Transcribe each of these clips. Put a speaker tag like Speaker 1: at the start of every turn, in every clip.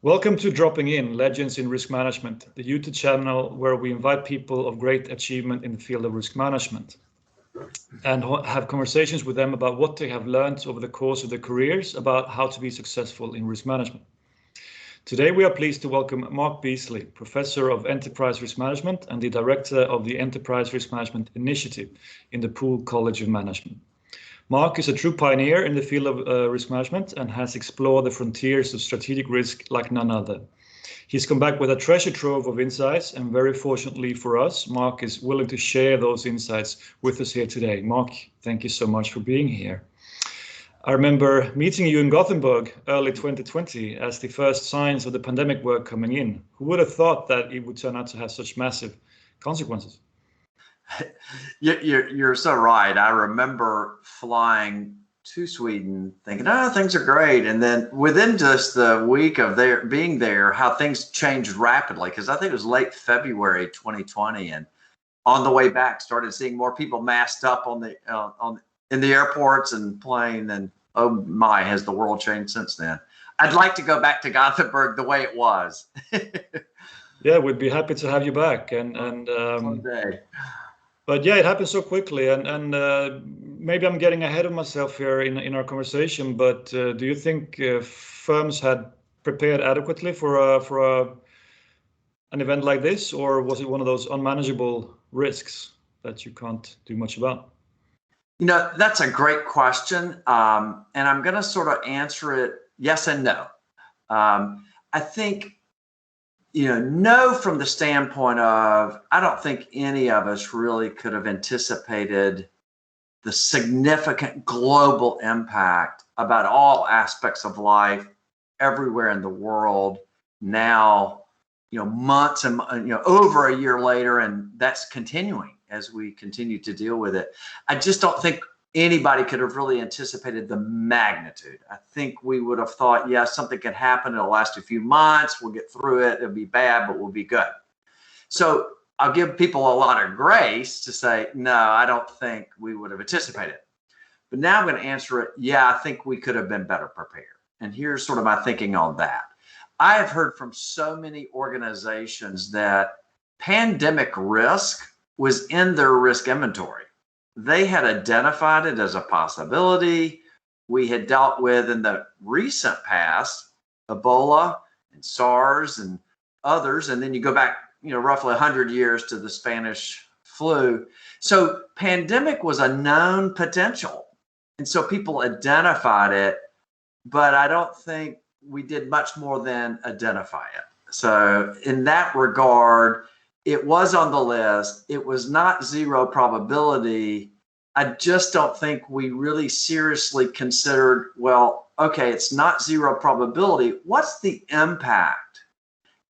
Speaker 1: Welcome to Dropping In, Legends in Risk Management, the YouTube channel where we invite people of great achievement in the field of risk management and have conversations with them about what they have learned over the course of their careers about how to be successful in risk management. Today we are pleased to welcome Mark Beasley, Professor of Enterprise Risk Management and the Director of the Enterprise Risk Management Initiative in the Poole College of Management. Mark is a true pioneer in the field of risk management and has explored the frontiers of strategic risk like none other. He's come back with a treasure trove of insights, and very fortunately for us, Mark is willing to share those insights with us here today. Mark, thank you so much for being here. I remember meeting you in Gothenburg early 2020 as the first signs of the pandemic were coming in. Who would have thought that it would turn out to have such massive consequences?
Speaker 2: You're so right. I remember flying to Sweden thinking, oh, things are great. And then within just the week of being there, how things changed rapidly. Because I think it was late February 2020. And on the way back, started seeing more people masked up in the airports and plane. And oh my, has the world changed since then? I'd like to go back to Gothenburg the way it was.
Speaker 1: Yeah, we'd be happy to have you back.
Speaker 2: One day.
Speaker 1: But yeah, it happened so quickly, and maybe I'm getting ahead of myself here in our conversation. But do you think firms had prepared adequately for an event like this, or was it one of those unmanageable risks that you can't do much about?
Speaker 2: You know, that's a great question, and I'm going to sort of answer it yes and no. I think. No, from the standpoint of, I don't think any of us really could have anticipated the significant global impact about all aspects of life everywhere in the world now, months and, over a year later, and that's continuing as we continue to deal with it. I just don't think anybody could have really anticipated the magnitude. I think we would have thought, yeah, something could happen. It'll last a few months. We'll get through it. It'll be bad, but we'll be good. So I'll give people a lot of grace to say, no, I don't think we would have anticipated it. But now I'm going to answer it. Yeah, I think we could have been better prepared. And here's sort of my thinking on that. I have heard from so many organizations that pandemic risk was in their risk inventory. They had identified it as a possibility. We had dealt with in the recent past, Ebola and SARS and others. And then you go back, roughly 100 years to the Spanish flu. So pandemic was a known potential. And so people identified it, but I don't think we did much more than identify it. So in that regard, it was on the list. It was not zero probability. I just don't think we really seriously considered, well, okay, it's not zero probability. What's the impact?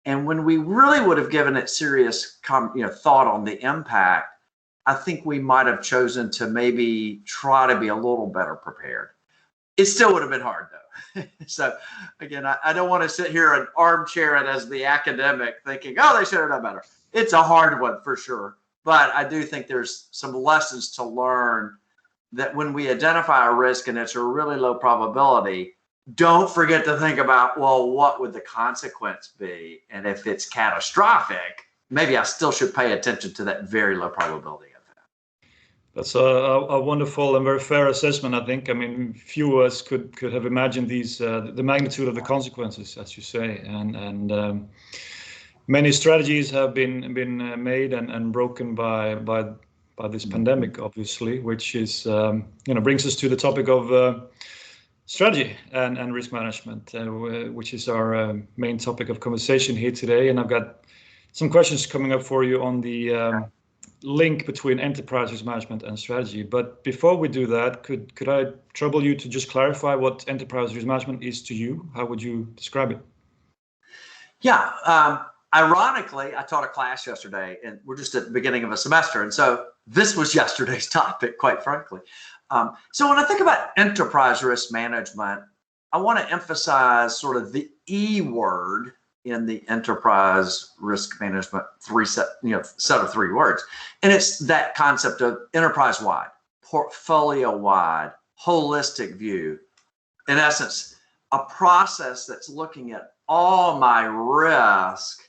Speaker 2: And when we really would have given it serious thought on the impact, I think we might have chosen to maybe try to be a little better prepared. It still would have been hard, though. So again, I don't want to sit here and armchair it as the academic thinking, oh, they should have done better. It's a hard one for sure, but I do think there's some lessons to learn that when we identify a risk and it's a really low probability, don't forget to think about, well, what would the consequence be? And if it's catastrophic, maybe I still should pay attention to that very low probability of that.
Speaker 1: That's a wonderful and very fair assessment, I think. I mean, few of us could have imagined the magnitude of the consequences, as you say, and many strategies have been made and broken by this pandemic, obviously, which is brings us to the topic of strategy and risk management, which is our main topic of conversation here today. And I've got some questions coming up for you on the link between enterprise risk management and strategy. But before we do that, could I trouble you to just clarify what enterprise risk management is to you? How would you describe it?
Speaker 2: Yeah. Ironically, I taught a class yesterday, and we're just at the beginning of a semester. And so this was yesterday's topic, quite frankly. So when I think about enterprise risk management, I want to emphasize sort of the E word in the enterprise risk management set of three words. And it's that concept of enterprise-wide, portfolio-wide, holistic view. In essence, a process that's looking at all my risk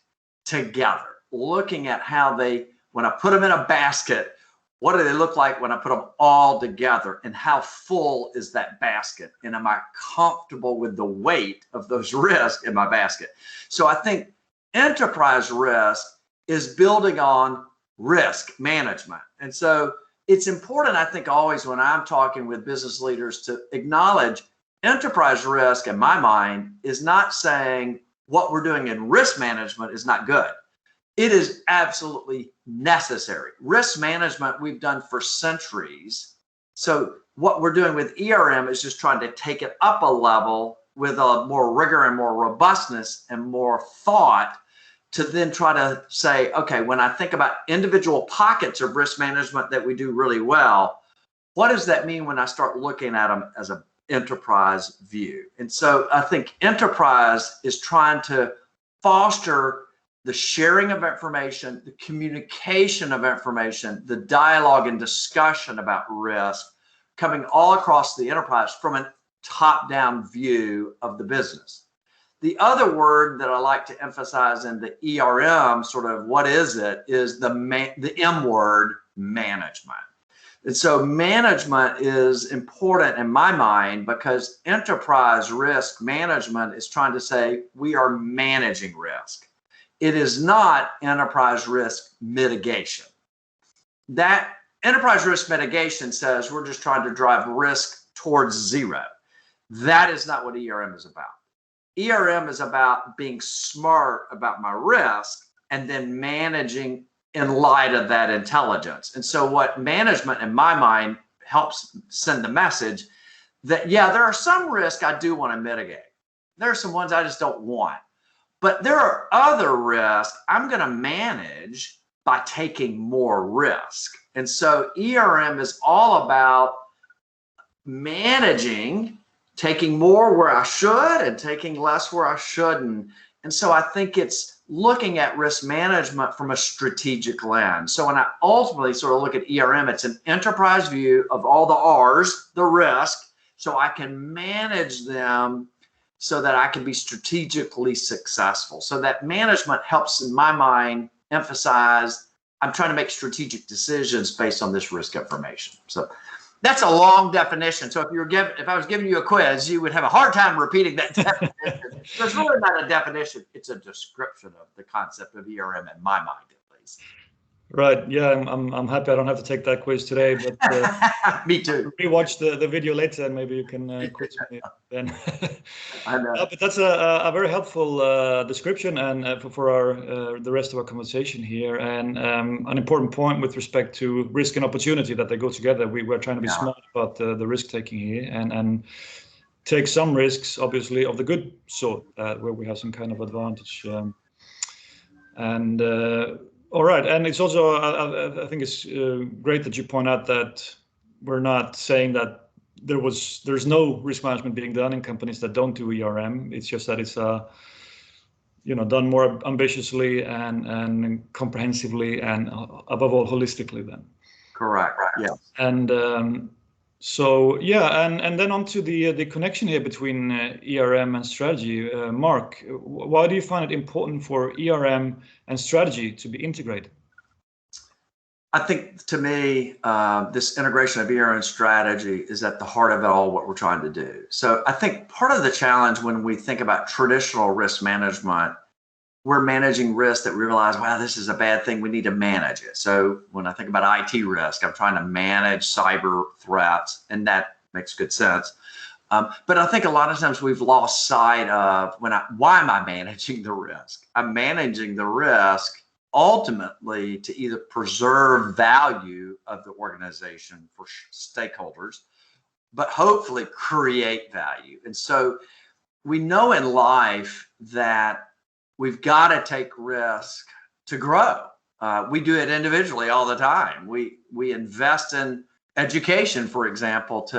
Speaker 2: together, looking at how they, when I put them in a basket, what do they look like when I put them all together, and how full is that basket? And am I comfortable with the weight of those risks in my basket? So I think enterprise risk is building on risk management. And so it's important, I think, always when I'm talking with business leaders to acknowledge enterprise risk, in my mind, is not saying what we're doing in risk management is not good. It is absolutely necessary. Risk management we've done for centuries. So what we're doing with ERM is just trying to take it up a level with a more rigor and more robustness and more thought, to then try to say, okay, when I think about individual pockets of risk management that we do really well, what does that mean when I start looking at them as an enterprise view? And so I think enterprise is trying to foster the sharing of information, the communication of information, the dialogue and discussion about risk coming all across the enterprise from a top-down view of the business. The other word that I like to emphasize in the ERM, sort of what is it, is the M word, management. And so management is important in my mind, because enterprise risk management is trying to say we are managing risk. It is not enterprise risk mitigation. That enterprise risk mitigation says we're just trying to drive risk towards zero. That is not what ERM is about. ERM is about being smart about my risk and then managing in light of that intelligence. And so what management, in my mind, helps send the message that, yeah, there are some risks I do want to mitigate. There are some ones I just don't want. But there are other risks I'm going to manage by taking more risk. And so ERM is all about managing, taking more where I should and taking less where I shouldn't. And so I think it's looking at risk management from a strategic lens. So when I ultimately sort of look at ERM, it's an enterprise view of all the R's, the risk, so I can manage them so that I can be strategically successful. So that management helps, in my mind, emphasize I'm trying to make strategic decisions based on this risk information. So that's a long definition. So if I was giving you a quiz, you would have a hard time repeating that definition. So it's really not a definition. It's a description of the concept of ERM in my mind, at least.
Speaker 1: Right. Yeah, I'm happy I don't have to take that quiz today, but
Speaker 2: me too.
Speaker 1: Rewatch the video later, and maybe you can quiz me then.
Speaker 2: I know.
Speaker 1: But that's a very helpful description, and for our the rest of our conversation here, and an important point with respect to risk and opportunity, that they go together. We're trying to be smart about the risk taking here, and take some risks, obviously, of the good sort, where we have some kind of advantage. All right, and it's also, I think it's great that you point out that we're not saying that there's no risk management being done in companies that don't do ERM. It's just that it's done more ambitiously and comprehensively, and above all holistically. Then.
Speaker 2: Correct. Yeah.
Speaker 1: And so yeah, and then on to the connection here between ERM and strategy. Mark, why do you find it important for ERM and strategy to be integrated?
Speaker 2: I think, to me, this integration of ERM and strategy is at the heart of it all, what we're trying to do. So I think part of the challenge when we think about traditional risk management, we're managing risk that we realize, wow, this is a bad thing, we need to manage it. So when I think about IT risk, I'm trying to manage cyber threats, and that makes good sense. But I think a lot of times we've lost sight of why am I managing the risk? I'm managing the risk ultimately to either preserve value of the organization for stakeholders, but hopefully create value. And so we know in life that we've got to take risk to grow. We do it individually all the time. We invest in education, for example,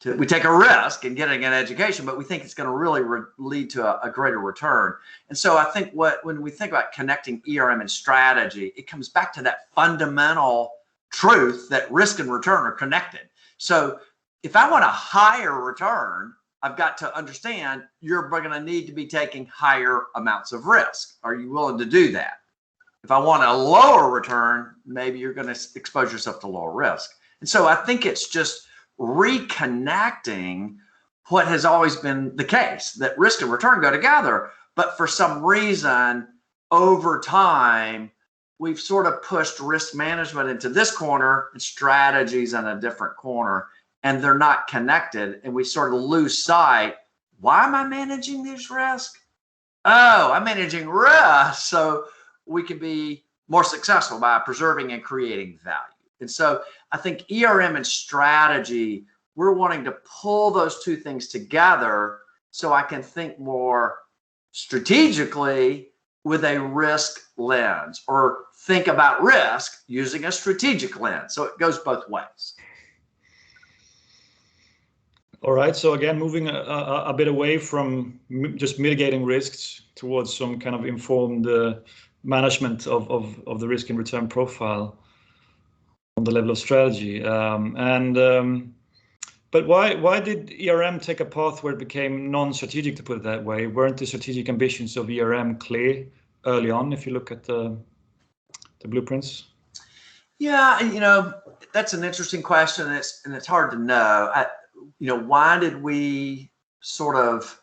Speaker 2: we take a risk in getting an education, but we think it's going to really lead to a greater return. And so I think when we think about connecting ERM and strategy, it comes back to that fundamental truth that risk and return are connected. So if I want a higher return, I've got to understand you're going to need to be taking higher amounts of risk. Are you willing to do that? If I want a lower return, maybe you're going to expose yourself to lower risk. And so I think it's just reconnecting what has always been the case, that risk and return go together. But for some reason, over time, we've sort of pushed risk management into this corner and strategies in a different corner, and they're not connected. And we sort of lose sight. Why am I managing these risks? Oh, I'm managing risk so we can be more successful by preserving and creating value. And so I think ERM and strategy, we're wanting to pull those two things together so I can think more strategically with a risk lens, or think about risk using a strategic lens. So it goes both ways.
Speaker 1: All right. So again, moving a bit away from just mitigating risks towards some kind of informed management of the risk and return profile on the level of strategy. But why did ERM take a path where it became non-strategic, to put it that way? Weren't the strategic ambitions of ERM clear early on, if you look at the blueprints?
Speaker 2: Yeah, that's an interesting question, and it's hard to know. Why did we sort of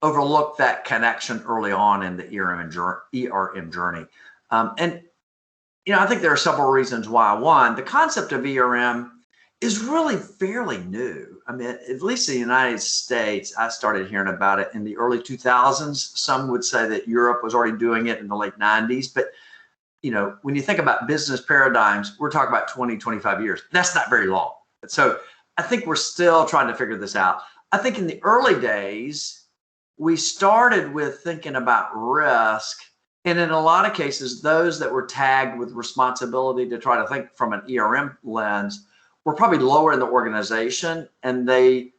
Speaker 2: overlook that connection early on in the ERM journey? I think there are several reasons why. One, the concept of ERM is really fairly new. I mean, at least in the United States, I started hearing about it in the early 2000s. Some would say that Europe was already doing it in the late 90s. But, when you think about business paradigms, we're talking about 20, 25 years. That's not very long. So I think we're still trying to figure this out. I think in the early days, we started with thinking about risk. And in a lot of cases, those that were tagged with responsibility to try to think from an ERM lens were probably lower in the organization, and they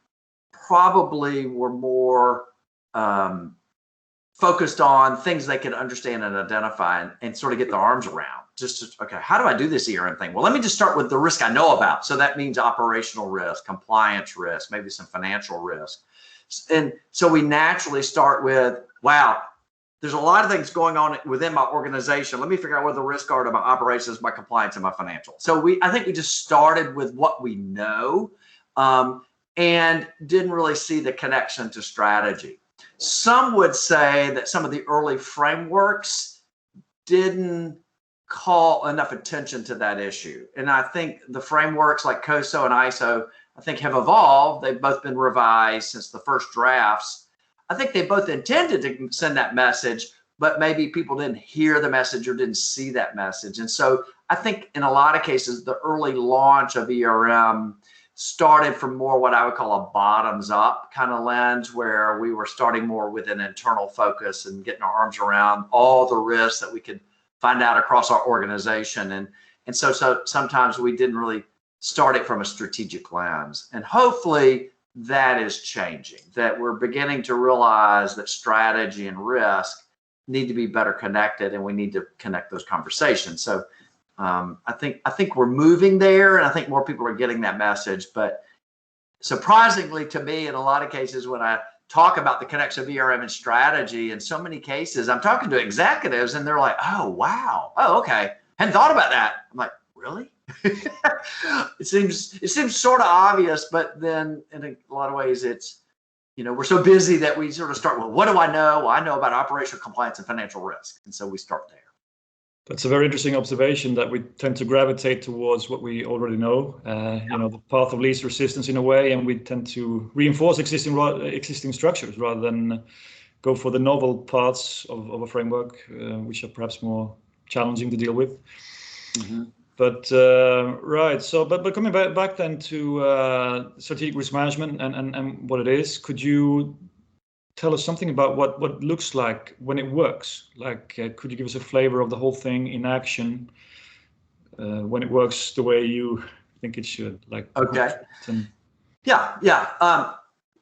Speaker 2: probably were more focused on things they could understand and identify and sort of get their arms around. Okay, how do I do this ERM thing? Well, let me just start with the risk I know about. So that means operational risk, compliance risk, maybe some financial risk. And so we naturally start with, wow, there's a lot of things going on within my organization. Let me figure out what the risks are to my operations, my compliance, and my financial. So I think we just started with what we know and didn't really see the connection to strategy. Some would say that some of the early frameworks didn't call enough attention to that issue. And I think the frameworks like COSO and ISO, I think, have evolved. They've both been revised since the first drafts. I think they both intended to send that message, but maybe people didn't hear the message or didn't see that message. And so I think in a lot of cases, the early launch of ERM started from more what I would call a bottoms up kind of lens, where we were starting more with an internal focus and getting our arms around all the risks that we could find out across our organization. And so sometimes we didn't really start it from a strategic lens. And hopefully that is changing, that we're beginning to realize that strategy and risk need to be better connected, and we need to connect those conversations. So I think we're moving there, and I think more people are getting that message. But surprisingly to me, in a lot of cases, when I talk about the connection of ERM and strategy, in so many cases, I'm talking to executives and they're like, oh, wow. Oh, okay. Hadn't thought about that. I'm like, really? It seems sort of obvious, but then in a lot of ways it's, we're so busy that we sort of start, well, what do I know? Well, I know about operational compliance and financial risk. And so we start there.
Speaker 1: That's a very interesting observation, that we tend to gravitate towards what we already know, the path of least resistance in a way, and we tend to reinforce existing structures rather than go for the novel parts of a framework, which are perhaps more challenging to deal with. Mm-hmm. But right, so but coming back then to strategic risk management and what it is, could you tell us something about what it looks like when it works? Like, could you give us a flavor of the whole thing in action when it works the way you think it should? Like,
Speaker 2: okay, yeah.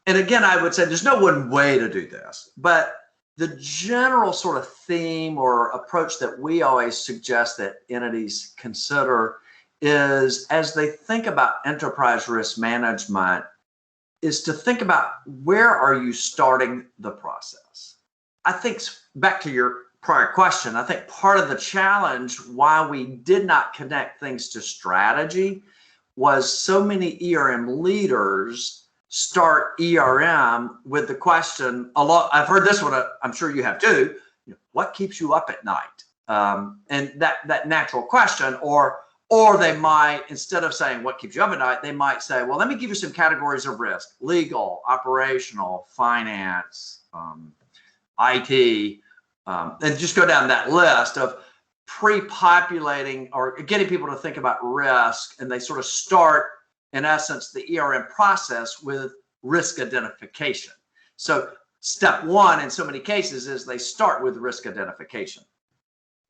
Speaker 2: And again, I would say there's no one way to do this, but the general sort of theme or approach that we always suggest that entities consider is, as they think about enterprise risk management, is to think about where are you starting the process. I think back to your prior question, I think part of the challenge why we did not connect things to strategy was so many ERM leaders start ERM with the question a lot. I've heard this one, I'm sure you have too. What keeps you up at night? And that natural question, or they might, instead of saying what keeps you up at night, they might say, well, let me give you some categories of risk: legal, operational, finance, IT, and just go down that list of pre-populating or getting people to think about risk. And they sort of start, in essence, the ERM process with risk identification. So step one in so many cases is they start with risk identification.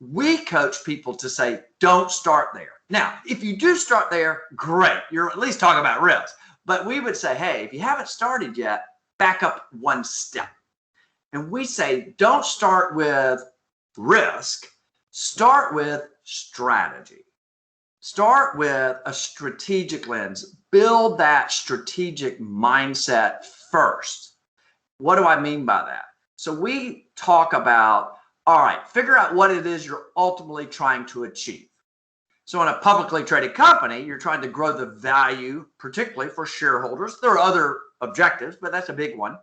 Speaker 2: We coach people to say, don't start there. Now, if you do start there, great. You're at least talking about risk. But we would say, hey, if you haven't started yet, back up one step. And we say, don't start with risk, start with strategy. Start with a strategic lens. Build that strategic mindset first. What do I mean by that? So we talk about, all right, figure out what it is you're ultimately trying to achieve. So in a publicly traded company, you're trying to grow the value, particularly for shareholders. There are other objectives, but that's a big one.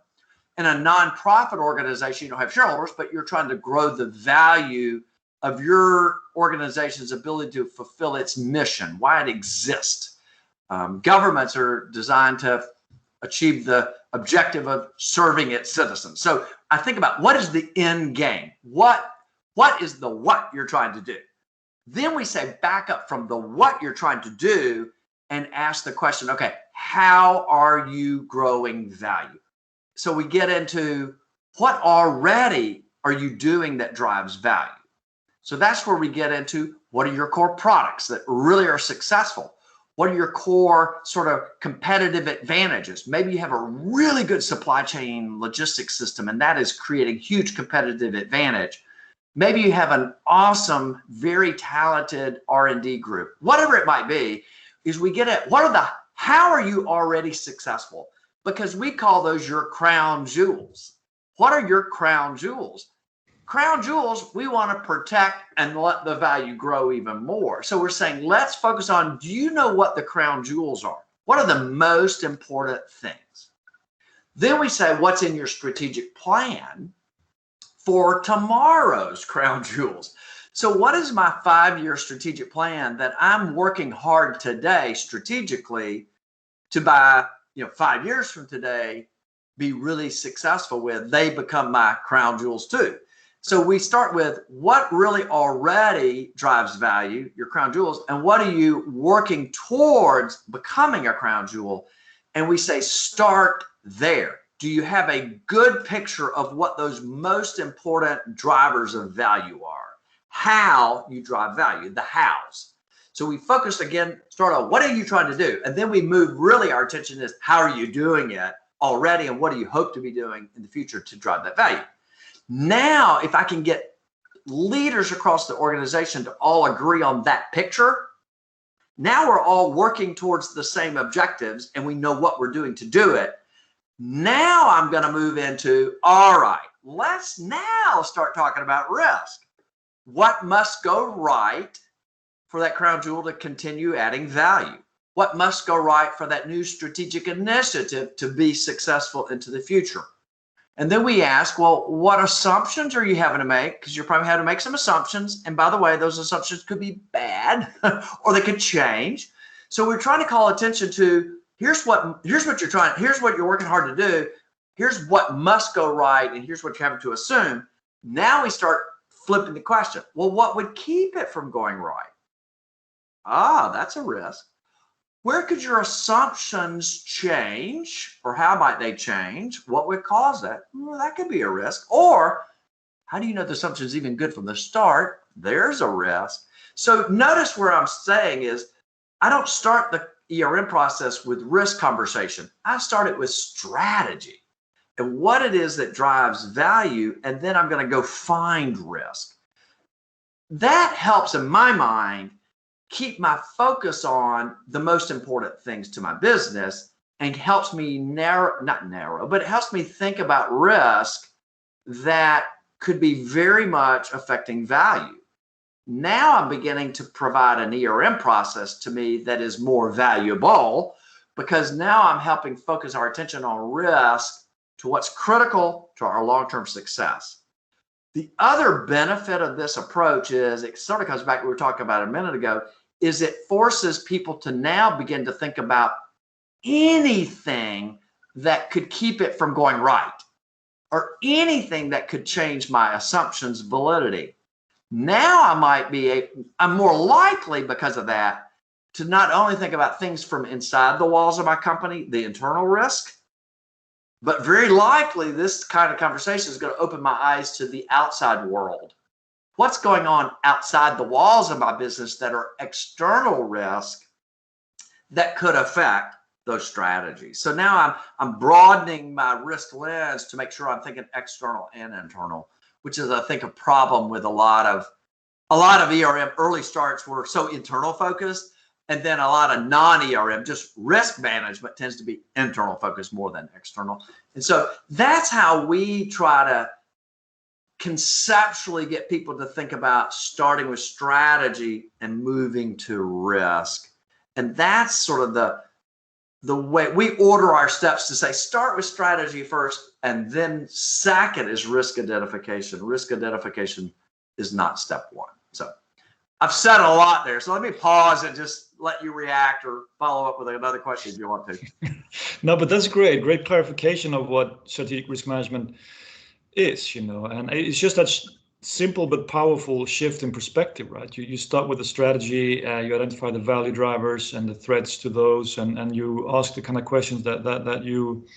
Speaker 2: In a nonprofit organization, you don't have shareholders, but you're trying to grow the value of your organization's ability to fulfill its mission, why it exists. Governments are designed to achieve the objective of serving its citizens. So I think about what is the end game? What is the what you're trying to do? Then we say back up from the what you're trying to do and ask the question, okay, how are you growing value? So we get into what already are you doing that drives value? So that's where we get into what are your core products that really are successful? What are your core sort of competitive advantages? Maybe you have a really good supply chain logistics system, and that is creating huge competitive advantage. Maybe you have an awesome, very talented R&D group. Whatever it might be, is we get at how are you already successful? Because we call those your crown jewels. What are your crown jewels? Crown jewels, we want to protect and let the value grow even more. So we're saying, let's focus on, do you know what the crown jewels are? What are the most important things? Then we say, what's in your strategic plan for tomorrow's crown jewels? So what is my 5-year strategic plan that I'm working hard today strategically to by 5 years from today be really successful with? They become my crown jewels too. So we start with what really already drives value, your crown jewels, and what are you working towards becoming a crown jewel? And we say start there. Do you have a good picture of what those most important drivers of value are? How you drive value, the hows. So we focus again, start on what are you trying to do? And then we move really our attention is how are you doing it already and what do you hope to be doing in the future to drive that value? Now, if I can get leaders across the organization to all agree on that picture, now we're all working towards the same objectives and we know what we're doing to do it. Now I'm going to move into, all right, let's now start talking about risk. What must go right for that crown jewel to continue adding value? What must go right for that new strategic initiative to be successful into the future? And then we ask, well, what assumptions are you having to make? Because you're probably having to make some assumptions. And by the way, those assumptions could be bad or they could change. So we're trying to call attention to here's what you're working hard to do. Here's what must go right. And here's what you're having to assume. Now we start flipping the question. Well, what would keep it from going right? That's a risk. Where could your assumptions change, or how might they change? What would cause that? Well, that could be a risk. Or how do you know the assumption is even good from the start? There's a risk. So notice where I'm saying is I don't start the ERM process with risk conversation. I start it with strategy and what it is that drives value, and then I'm going to go find risk. That helps in my mind keep my focus on the most important things to my business and helps me not narrow, but it helps me think about risk that could be very much affecting value. Now I'm beginning to provide an ERM process to me that is more valuable, because now I'm helping focus our attention on risk to what's critical to our long-term success. The other benefit of this approach is, it sort of comes back to what we were talking about a minute ago, is it forces people to now begin to think about anything that could keep it from going right, or anything that could change my assumptions' validity. Now I'm more likely, because of that, to not only think about things from inside the walls of my company, the internal risk, but very likely this kind of conversation is going to open my eyes to the outside world. What's going on outside the walls of my business that are external risk that could affect those strategies? So now I'm broadening my risk lens to make sure I'm thinking external and internal, which is, I think, a problem with a lot of ERM early starts were so internal focused, and then a lot of non-ERM, just risk management, tends to be internal focused more than external. And so that's how we try to conceptually get people to think about starting with strategy and moving to risk. And that's sort of the way we order our steps, to say start with strategy first, and then second is risk identification. Risk identification is not step one. So I've said a lot there. So let me pause and just let you react or follow up with another question if you want to.
Speaker 1: No, but that's great. Great clarification of what strategic risk management is, and it's just that simple but powerful shift in perspective, right? You start with the strategy, you identify the value drivers and the threats to those, and you ask the kind of questions that you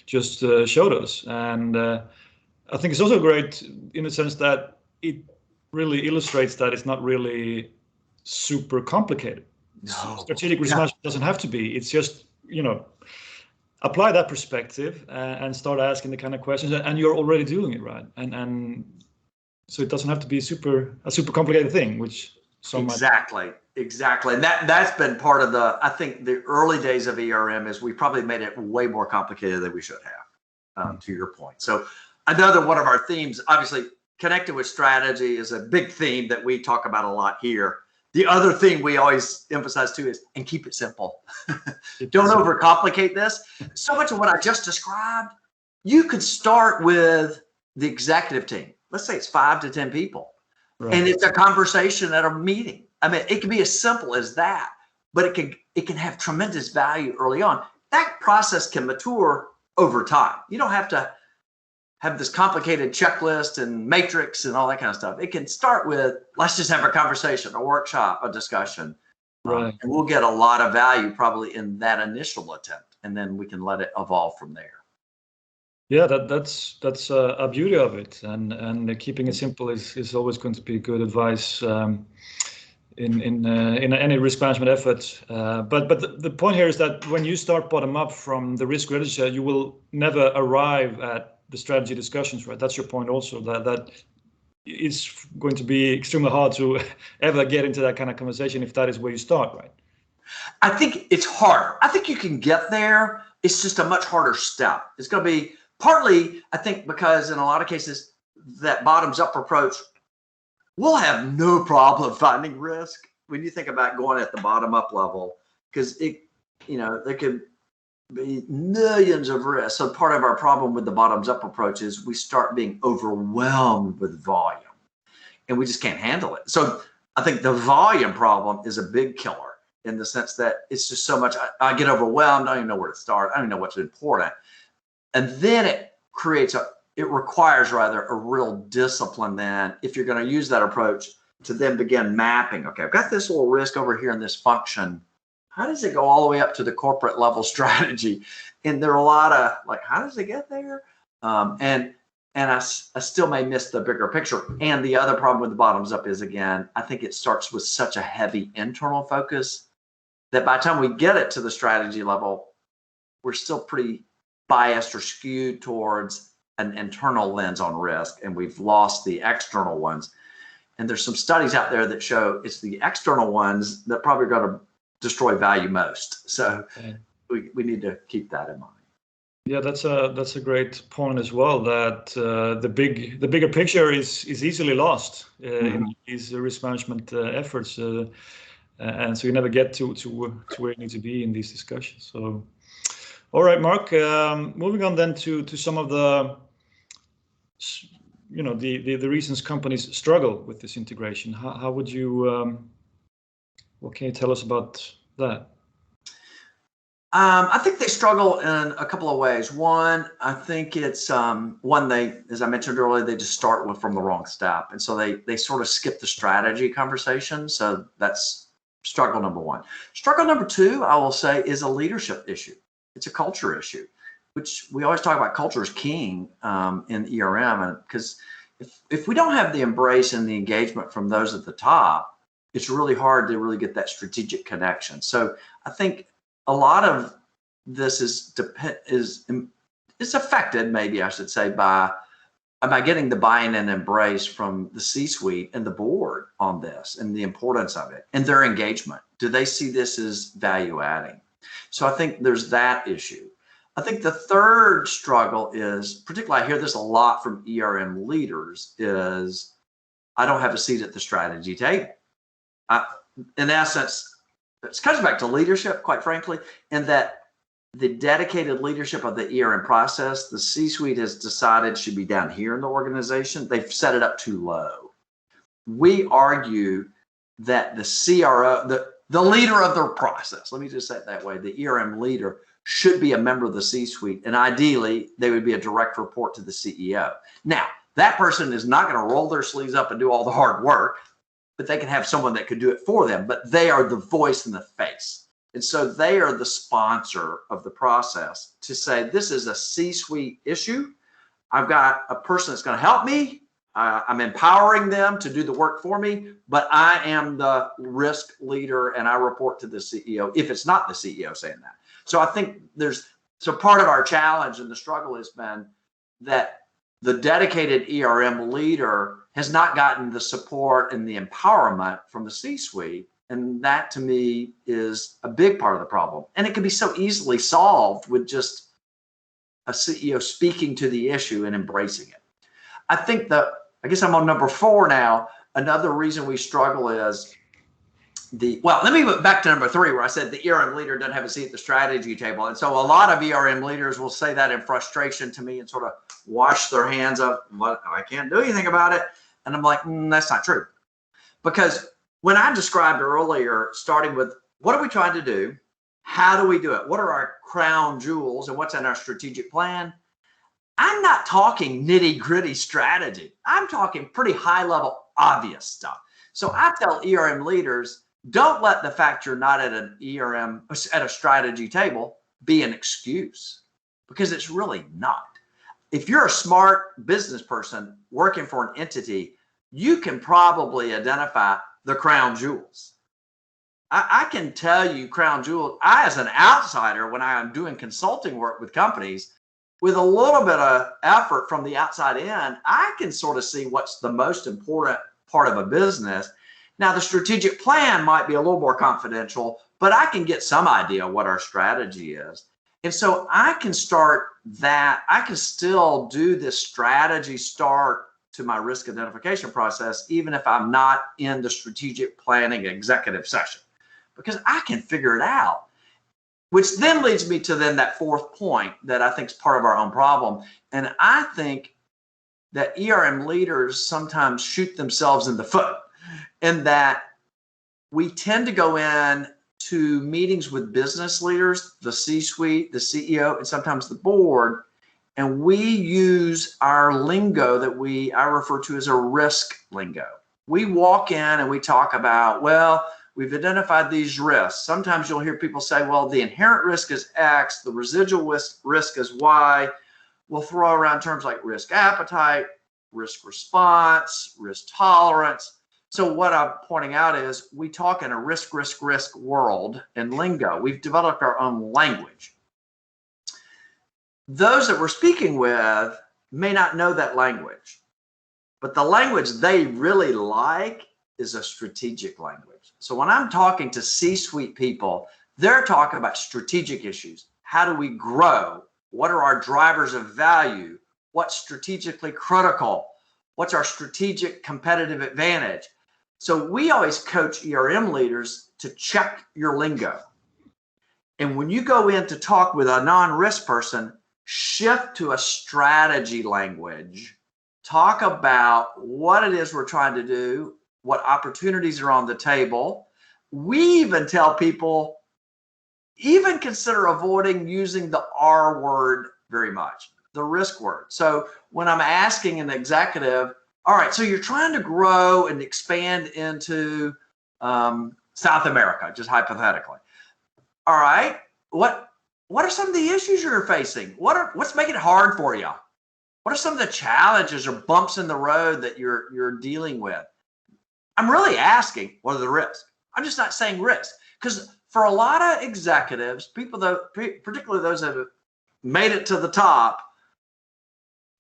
Speaker 1: just showed us. And I think it's also great in the sense that it really illustrates that it's not really super complicated.
Speaker 2: No.
Speaker 1: Strategic risk management doesn't have to be. It's just, apply that perspective and start asking the kind of questions, and you're already doing it, right? And so it doesn't have to be a super complicated thing, which
Speaker 2: exactly. And that's been part of I think the early days of ERM is we probably made it way more complicated than we should have, to your point. So another one of our themes, obviously connected with strategy, is a big theme that we talk about a lot here. The other thing we always emphasize too is, and keep it simple. Don't overcomplicate this. So much of what I just described, you could start with the executive team. Let's say it's 5 to 10 people, right, and it's a conversation at a meeting. I mean, it can be as simple as that, but it can have tremendous value early on. That process can mature over time. You don't have to have this complicated checklist and matrix and all that kind of stuff. It can start with, let's just have a conversation, a workshop, a discussion.
Speaker 1: Right.
Speaker 2: And we'll get a lot of value probably in that initial attempt, and then we can let it evolve from there.
Speaker 1: Yeah, that's a beauty of it, and keeping it simple is always going to be good advice in any risk management effort. But the point here is that when you start bottom up from the risk register, you will never arrive at the strategy discussions, right? That's your point also, that it's going to be extremely hard to ever get into that kind of conversation if that is where you start, right?
Speaker 2: I think it's harder. I think you can get there. It's just a much harder step. It's going to be partly, I think, because in a lot of cases, that bottoms up approach, we'll have no problem finding risk when you think about going at the bottom up level, because there could be millions of risks. So part of our problem with the bottoms up approach is we start being overwhelmed with volume, and we just can't handle it. So I think the volume problem is a big killer, in the sense that it's just so much. I get overwhelmed. I don't even know where to start. I don't even know what's important. And then it requires a real discipline then, if you're going to use that approach, to then begin mapping. Okay, I've got this little risk over here in this function. How does it go all the way up to the corporate level strategy? And there are a lot of how does it get there? And I still may miss the bigger picture. And the other problem with the bottoms up is, again, I think it starts with such a heavy internal focus that by the time we get it to the strategy level, we're still pretty biased or skewed towards an internal lens on risk, and we've lost the external ones. And there's some studies out there that show it's the external ones that probably are going to destroy value most. So we need to keep that in mind.
Speaker 1: Yeah, that's a great point as well. That the bigger picture is easily lost in these risk management efforts, and so you never get to where you need to be in these discussions. So, all right, Mark. Moving on then to some of the the reasons companies struggle with this integration. How would you? What can you tell us about that?
Speaker 2: I think they struggle in a couple of ways. One, I think it's as I mentioned earlier, they just start from the wrong step, and so they sort of skip the strategy conversation. So that's struggle number one. Struggle number two, I will say, is a leadership issue. It's a culture issue, which we always talk about. Culture is king in ERM, and because if we don't have the embrace and the engagement from those at the top, it's really hard to really get that strategic connection. So I think a lot of this is affected, maybe I should say, by getting the buy-in and embrace from the C-suite and the board on this and the importance of it and their engagement. Do they see this as value adding? So I think there's that issue. I think the third struggle is, particularly I hear this a lot from ERM leaders, is I don't have a seat at the strategy table. In essence, it comes back to leadership, quite frankly, and that the dedicated leadership of the ERM process, the C-suite has decided should be down here in the organization. They've set it up too low. We argue that the CRO, the leader of the process, let me just say it that way, the ERM leader should be a member of the C-suite, and ideally they would be a direct report to the CEO. Now, that person is not going to roll their sleeves up and do all the hard work, but they can have someone that could do it for them, but they are the voice and the face. And so they are the sponsor of the process to say, this is a C-suite issue. I've got a person that's going to help me. I'm empowering them to do the work for me, but I am the risk leader and I report to the CEO if it's not the CEO saying that. So I think so part of our challenge and the struggle has been that the dedicated ERM leader has not gotten the support and the empowerment from the C-suite. And that to me is a big part of the problem. And it can be so easily solved with just a CEO speaking to the issue and embracing it. I think I guess I'm on number 4 now. Another reason we struggle is let me go back to number 3 where I said the ERM leader doesn't have a seat at the strategy table. And so a lot of ERM leaders will say that in frustration to me and sort of wash their hands up. I can't do anything about it. And I'm like, that's not true. Because when I described earlier, starting with what are we trying to do? How do we do it? What are our crown jewels and what's in our strategic plan? I'm not talking nitty gritty strategy. I'm talking pretty high level, obvious stuff. So I tell ERM leaders, don't let the fact you're not at a strategy table be an excuse, because it's really not. If you're a smart business person working for an entity, you can probably identify the crown jewels. I can tell you crown jewels. I, as an outsider, when I am doing consulting work with companies, with a little bit of effort from the outside in, I can sort of see what's the most important part of a business. Now, the strategic plan might be a little more confidential, but I can get some idea what our strategy is. And so I can start that. I can still do this strategy start to my risk identification process, even if I'm not in the strategic planning executive session, because I can figure it out. Which then leads me to that 4th point that I think is part of our own problem. And I think that ERM leaders sometimes shoot themselves in the foot, in that we tend to go in to meetings with business leaders, the C-suite, the CEO, and sometimes the board, and we use our lingo that I refer to as a risk lingo. We walk in and we talk about, well, we've identified these risks. Sometimes you'll hear people say, well, the inherent risk is X, the residual risk is Y. We'll throw around terms like risk appetite, risk response, risk tolerance. So what I'm pointing out is we talk in a risk world and lingo. We've developed our own language. Those that we're speaking with may not know that language, but the language they really like is a strategic language. So when I'm talking to C-suite people, They're talking about strategic issues. How do we grow? What are our drivers of value? What's strategically critical? What's our strategic competitive advantage? So we always coach ERM leaders to check your lingo. And when you go in to talk with a non-risk person, shift to a strategy language. Talk about what it is we're trying to do, what opportunities are on the table. We even tell people, even consider avoiding using the R word very much, the risk word. So when I'm asking an executive, all right, so you're trying to grow and expand into South America, just hypothetically. All right, what are some of the issues you're facing? What's making it hard for you? What are some of the challenges or bumps in the road that you're dealing with? I'm really asking, what are the risks? I'm just not saying risk, because for a lot of executives, people that, particularly those that have made it to the top,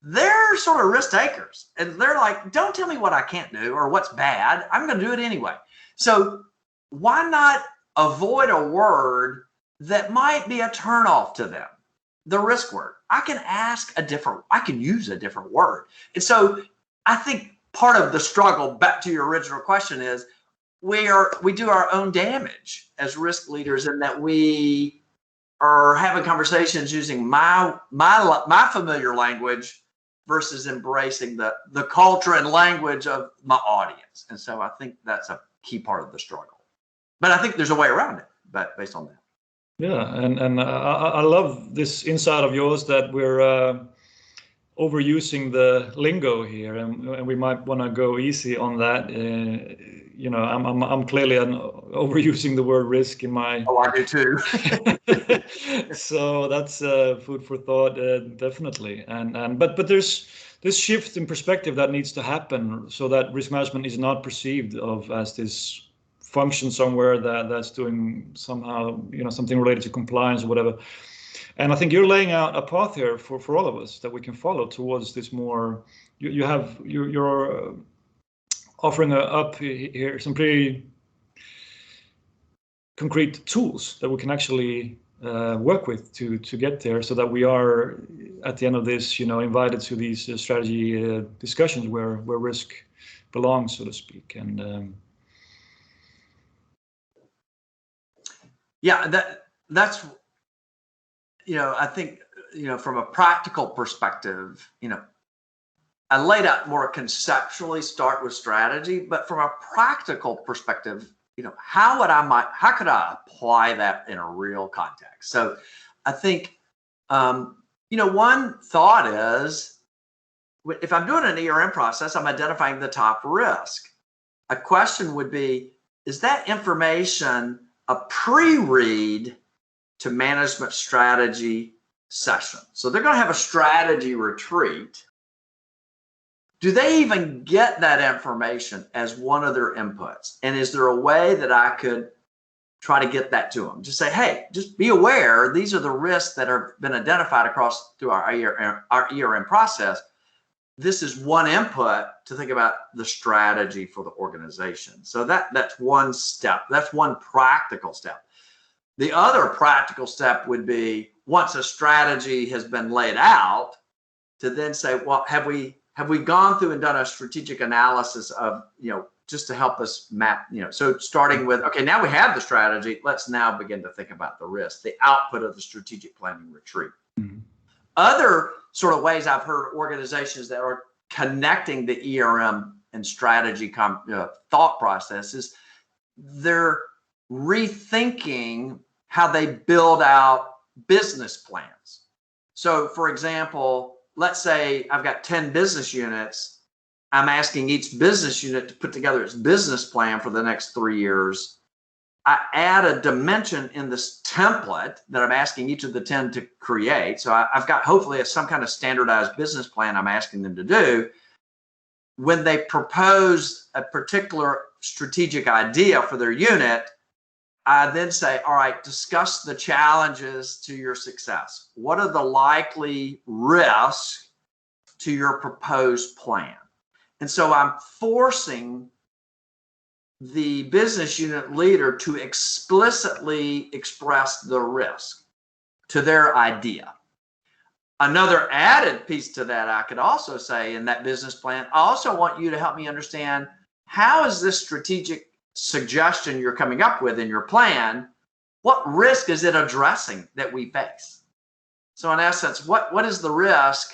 Speaker 2: they're sort of risk takers, and they're like, don't tell me what I can't do or what's bad. I'm going to do it anyway. So why not avoid a word that might be a turnoff to them? The risk word. I can use a different word. And so I think part of the struggle, back to your original question, is we do our own damage as risk leaders, in that we are having conversations using my familiar language versus embracing the culture and language of my audience. And so I think that's a key part of the struggle. But I think there's a way around it, but based on that.
Speaker 1: Yeah, and I love this insight of yours that we're overusing the lingo here, and we might want to go easy on that. You know, I'm clearly overusing the word risk in my.
Speaker 2: Oh, I do too.
Speaker 1: So that's food for thought, definitely. But there's this shift in perspective that needs to happen, so that risk management is not perceived of as this function somewhere that's doing somehow, you know, something related to compliance or whatever. And I think you're laying out a path here for all of us that we can follow towards this more. You're offering up here some pretty concrete tools that we can actually work with to get there, so that we are at the end of this, you know, invited to these strategy discussions where risk belongs, so to speak. And
Speaker 2: yeah, that's, you know, I think, you know, from a practical perspective, you know, I laid out more conceptually, start with strategy, but from a practical perspective, you know, how could I apply that in a real context? So I think, you know, one thought is, if I'm doing an ERM process, I'm identifying the top risk. A question would be, is that information a pre-read to management strategy session? So they're going to have a strategy retreat. Do they even get that information as one of their inputs? And is there a way that I could try to get that to them? Just say, hey, just be aware, these are the risks that have been identified through our ERM process. This is one input to think about the strategy for the organization. So that's one step. That's one practical step. The other practical step would be, once a strategy has been laid out, to then say, well, have we gone through and done a strategic analysis of, you know, just to help us map, you know, so starting with, okay, now we have the strategy, let's now begin to think about the risk, the output of the strategic planning retreat. Mm-hmm. Other sort of ways I've heard organizations that are connecting the ERM and strategy thought processes, they're rethinking how they build out business plans. So for example, let's say I've got 10 business units. I'm asking each business unit to put together its business plan for the next 3 years. I add a dimension in this template that I'm asking each of the 10 to create. So I've got hopefully some kind of standardized business plan I'm asking them to do. When they propose a particular strategic idea for their unit, I then say, all right, discuss the challenges to your success. What are the likely risks to your proposed plan? And so I'm forcing the business unit leader to explicitly express the risk to their idea. Another added piece to that, I could also say in that business plan, I also want you to help me understand, how is this strategic suggestion you're coming up with in your plan, what risk is it addressing that we face? So in essence, what is the risk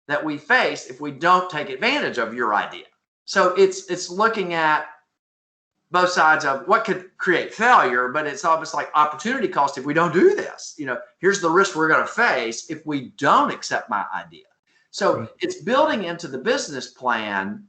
Speaker 2: that we face if we don't take advantage of your idea? So it's looking at both sides of what could create failure, but it's almost like opportunity cost if we don't do this. Here's the risk we're going to face if we don't accept my idea. So it's building into the business plan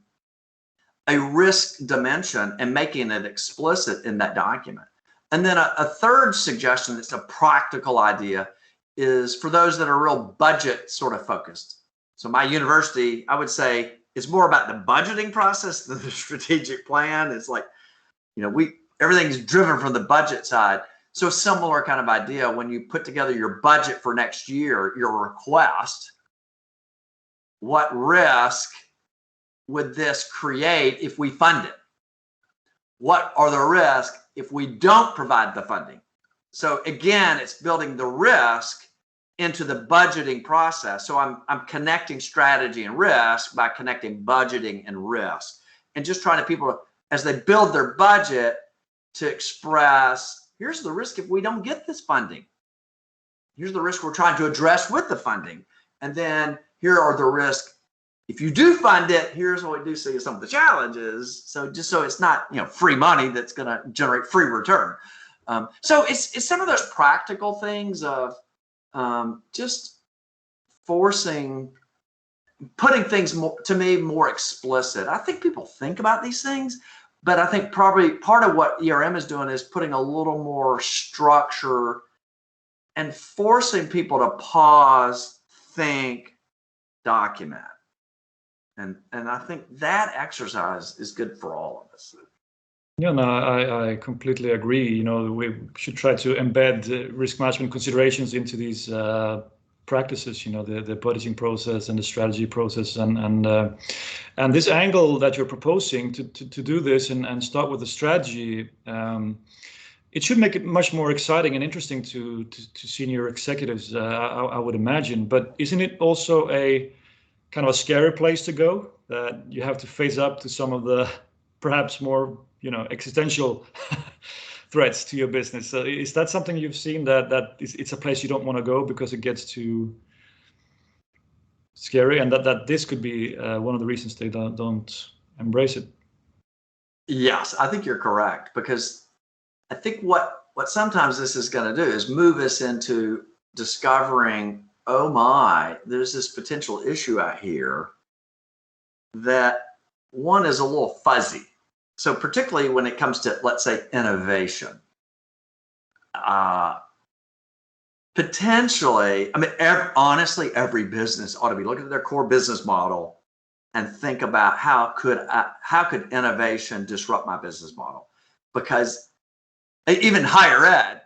Speaker 2: a risk dimension and making it explicit in that document. And then a third suggestion that's a practical idea is for those that are real budget sort of focused. So my university, I would say, is more about the budgeting process than the strategic plan. It's like, everything's driven from the budget side. So similar kind of idea, when you put together your budget for next year, your request, what risk would this create if we fund it? What are the risks if we don't provide the funding? So again, it's building the risk into the budgeting process. So I'm connecting strategy and risk by connecting budgeting and risk, and just trying to people, as they build their budget, to express, here's the risk if we don't get this funding. Here's the risk we're trying to address with the funding. And then here are the risks if you do fund it. Here's what we do see some of the challenges. So just so it's not free money that's going to generate free return. So it's some of those practical things of just putting things more explicit. I think people think about these things, but I think probably part of what ERM is doing is putting a little more structure and forcing people to pause, think, document. And I think that exercise is good for all of us.
Speaker 1: Yeah, no, I completely agree. We should try to embed risk management considerations into these practices, the budgeting process and the strategy process, and this angle that you're proposing to do this and start with the strategy, it should make it much more exciting and interesting to senior executives, I would imagine. But isn't it also a kind of a scary place to go, that you have to face up to some of the perhaps more existential threats to your business? So is that something you've seen, that it's a place you don't want to go because it gets too scary, and that this could be one of the reasons they don't embrace it?
Speaker 2: Yes, I think you're correct, because I think what sometimes this is going to do is move us into discovering, oh my, there's this potential issue out here that one is a little fuzzy. So particularly when it comes to, let's say, innovation, potentially, honestly, every business ought to be looking at their core business model and think about how could innovation disrupt my business model? Because even higher ed,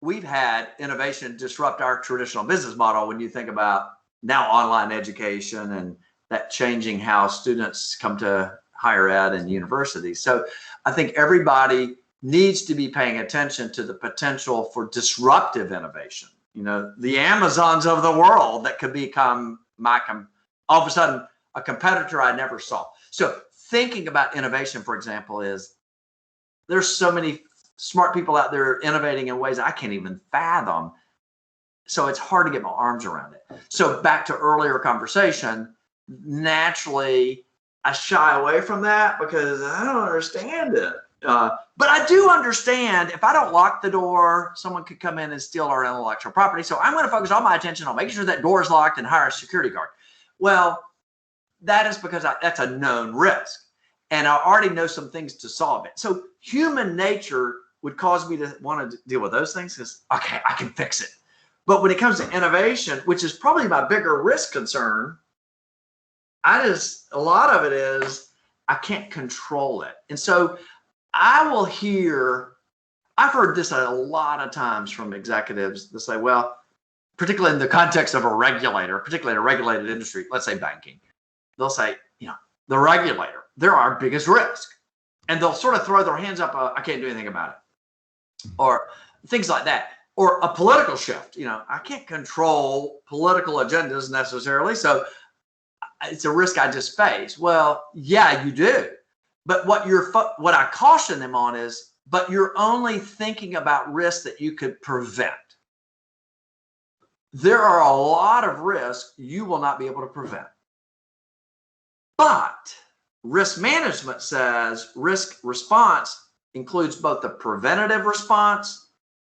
Speaker 2: we've had innovation disrupt our traditional business model. When you think about now online education and that changing how students come to higher ed and universities. So I think everybody needs to be paying attention to the potential for disruptive innovation. The Amazons of the world that could become all of a sudden a competitor I never saw. So thinking about innovation, for example, there's so many smart people out there innovating in ways I can't even fathom. So it's hard to get my arms around it. So back to earlier conversation, naturally, I shy away from that because I don't understand it. But I do understand if I don't lock the door, someone could come in and steal our intellectual property. So I'm going to focus all my attention on making sure that door is locked and hire a security guard. Well, that is because that's a known risk. And I already know some things to solve it. So human nature would cause me to want to deal with those things because, okay, I can fix it. But when it comes to innovation, which is probably my bigger risk concern, a lot of it is I can't control it. And so I've heard this a lot of times from executives that say, well, particularly in the context of a regulator, particularly in a regulated industry, let's say banking, they'll say, the regulator, they're our biggest risk. and they'll sort of throw their hands up, I can't do anything about it, or things like that. Or a political shift, I can't control political agendas necessarily, so it's a risk I just face. Well, yeah, you do. But what I caution them on is, but you're only thinking about risks that you could prevent. There are a lot of risks you will not be able to prevent. But risk management says risk response includes both the preventative response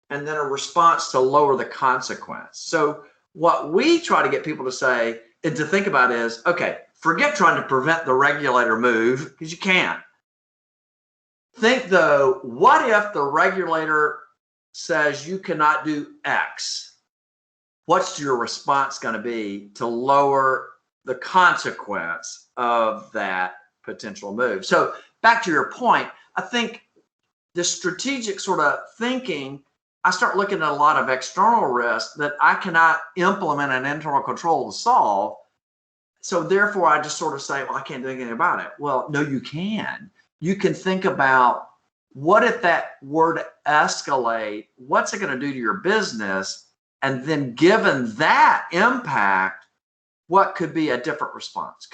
Speaker 2: and then a response to lower the consequence. So what we try to get people to say and to think about is, okay, forget trying to prevent the regulator move, because you can't. Think though, what if the regulator says you cannot do X? What's your response going to be to lower the consequence of that potential move? So back to your point, I think the strategic sort of thinking, I start looking at a lot of external risks that I cannot implement an internal control to solve. So therefore, I just sort of say, well, I can't do anything about it. Well, no, you can. You can think about, what if that were to escalate? What's it going to do to your business? And then given that impact, what could be a different response?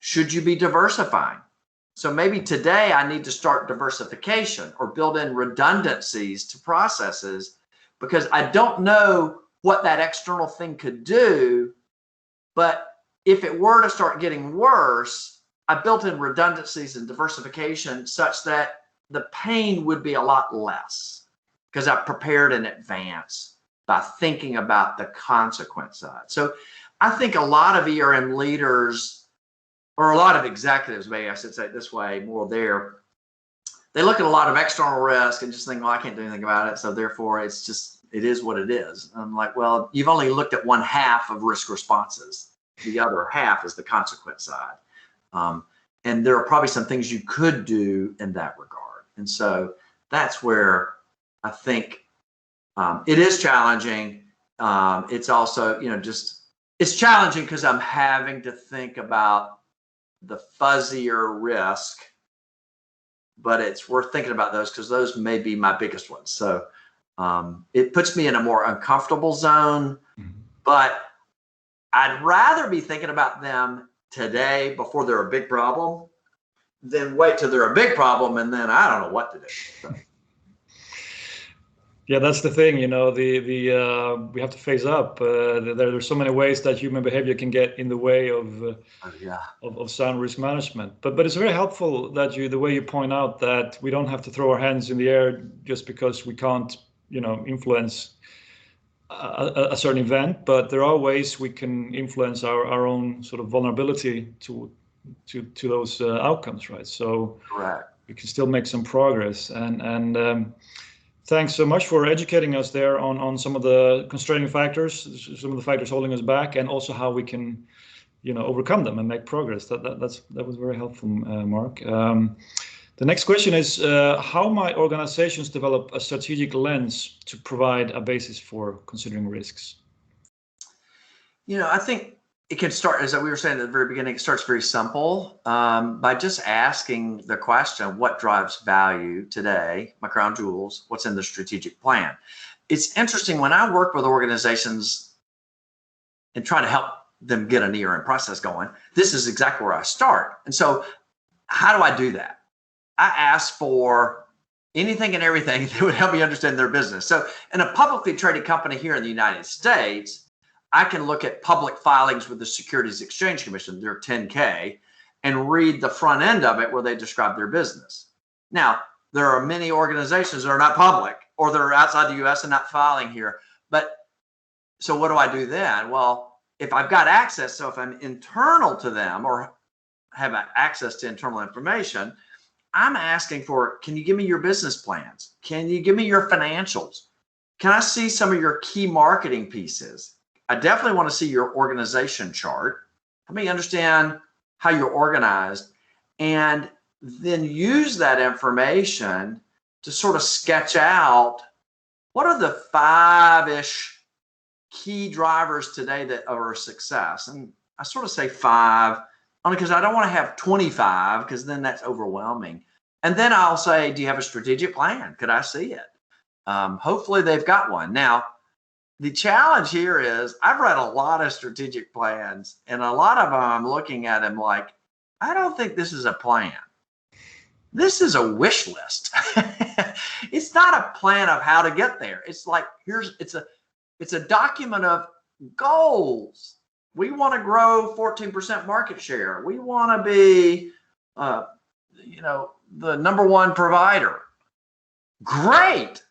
Speaker 2: Should you be diversifying? So maybe today I need to start diversification or build in redundancies to processes, because I don't know what that external thing could do. But if it were to start getting worse, I built in redundancies and diversification such that the pain would be a lot less, because I prepared in advance by thinking about the consequence side. So I think a lot of ERM leaders, or a lot of executives, maybe I should say it this way, more there, they look at a lot of external risk and just think, well, I can't do anything about it, so therefore it is what it is. And I'm like, well, you've only looked at one half of risk responses. The other half is the consequence side. And there are probably some things you could do in that regard. And so that's where I think it is challenging. It's also, it's challenging because I'm having to think about the fuzzier risk, but it's worth thinking about those because those may be my biggest ones. So it puts me in a more uncomfortable zone, but I'd rather be thinking about them today before they're a big problem than wait till they're a big problem and then I don't know what to do. So.
Speaker 1: Yeah, that's the thing, we have to phase up. There's so many ways that human behavior can get in the way of sound risk management. But it's very helpful that the way you point out that we don't have to throw our hands in the air just because we can't, influence a certain event, but there are ways we can influence our own sort of vulnerability to those outcomes, right? So
Speaker 2: correct.
Speaker 1: We can still make some progress. And thanks so much for educating us there on some of the constraining factors, some of the factors holding us back, and also how we can, overcome them and make progress. That was very helpful, Mark. The next question is, how might organizations develop a strategic lens to provide a basis for considering risks?
Speaker 2: I think it can start, as we were saying at the very beginning, it starts very simple by just asking the question, what drives value today? My crown jewels, what's in the strategic plan? It's interesting, when I work with organizations and try to help them get an ERM process going, this is exactly where I start. And so how do I do that? I ask for anything and everything that would help me understand their business. So in a publicly traded company here in the United States, I can look at public filings with the Securities Exchange Commission, their 10K, and read the front end of it where they describe their business. Now, there are many organizations that are not public or that are outside the US and not filing here. But so what do I do then? Well, if I've got access, so if I'm internal to them or have access to internal information, I'm asking for, can you give me your business plans? Can you give me your financials? Can I see some of your key marketing pieces? I definitely want to see your organization chart. Let me understand how you're organized, and then use that information to sort of sketch out what are the 5-ish key drivers today that are a success. And I sort of say 5 only because I don't want to have 25, because then that's overwhelming. And then I'll say, do you have a strategic plan? Could I see it? Hopefully they've got one. Now, the challenge here is I've read a lot of strategic plans, and a lot of them I'm looking at them like, I don't think this is a plan. This is a wish list. It's not a plan of how to get there. It's like, it's a document of goals. We want to grow 14% market share. We want to be, the number one provider. Great.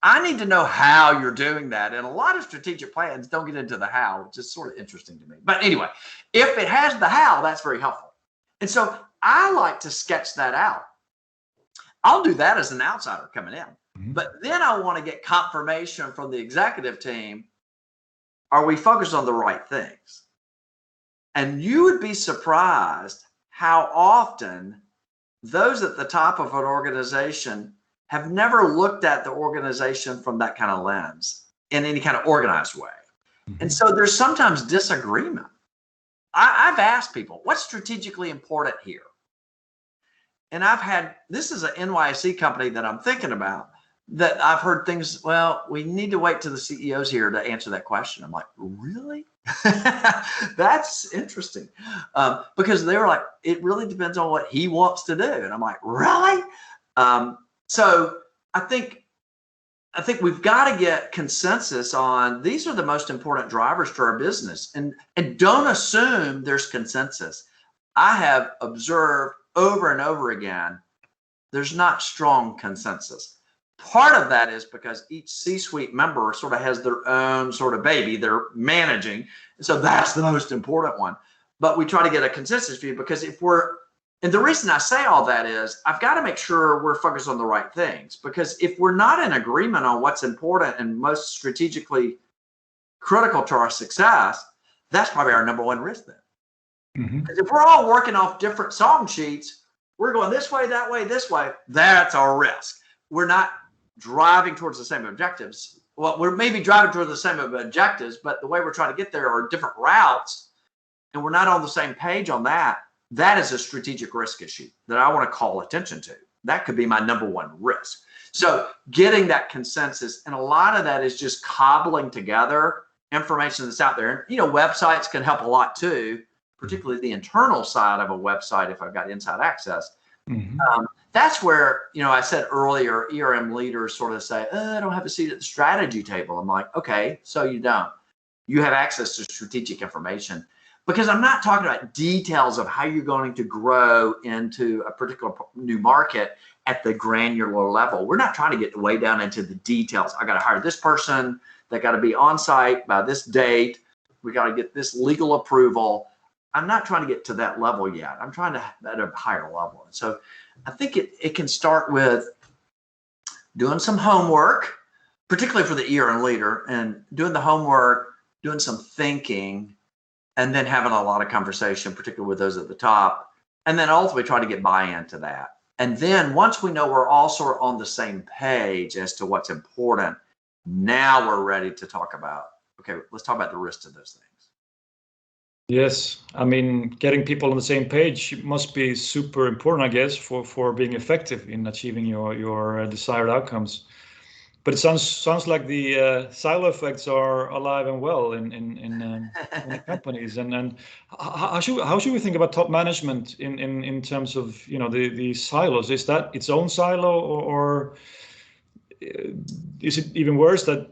Speaker 2: I need to know how you're doing that. And a lot of strategic plans don't get into the how, which is sort of interesting to me. But anyway, if it has the how, that's very helpful. And so I like to sketch that out. I'll do that as an outsider coming in. But then I want to get confirmation from the executive team. Are we focused on the right things? And you would be surprised how often those at the top of an organization have never looked at the organization from that kind of lens in any kind of organized way. And so there's sometimes disagreement. I've asked people, what's strategically important here? And this is an NYSE company that I'm thinking about, that I've heard things, well, we need to wait till the CEO's here to answer that question. I'm like, really? That's interesting. Because they were like, it really depends on what he wants to do. And I'm like, really? So I think we've got to get consensus on these are the most important drivers to our business, and don't assume there's consensus. I have observed over and over again, there's not strong consensus. Part of that is because each C-suite member sort of has their own sort of baby they're managing. So that's the most important one. But we try to get a consensus view, because and the reason I say all that is I've got to make sure we're focused on the right things, because if we're not in agreement on what's important and most strategically critical to our success, that's probably our number one risk then. Because if we're all working off different song sheets, we're going this way, that way, this way, that's our risk. We're not driving towards the same objectives. Well, we're maybe driving towards the same objectives, but the way we're trying to get there are different routes, and we're not on the same page on that. That is a strategic risk issue that I want to call attention to. That could be my number one risk. So getting that consensus, and a lot of that is just cobbling together information that's out there. And, websites can help a lot too, particularly the internal side of a website if I've got inside access. That's where, I said earlier, ERM leaders sort of say, I don't have a seat at the strategy table. I'm like, okay, so you don't. You have access to strategic information. Because I'm not talking about details of how you're going to grow into a particular new market at the granular level. We're not trying to get way down into the details. I got to hire this person. They got to be on site by this date. We got to get this legal approval. I'm not trying to get to that level yet. I'm trying to at a higher level. And so I think it can start with doing some homework, particularly for the ERM leader, and doing the homework, doing some thinking, and then having a lot of conversation, particularly with those at the top, and then ultimately try to get buy-in to that. And then once we know we're all sort of on the same page as to what's important, now we're ready to talk about, okay, let's talk about the risks of those things.
Speaker 1: Yes, I mean, getting people on the same page must be super important, I guess, for being effective in achieving your desired outcomes. But it sounds like the silo effects are alive and well in companies. And how should we think about top management in terms of the silos? Is that its own silo, or is it even worse that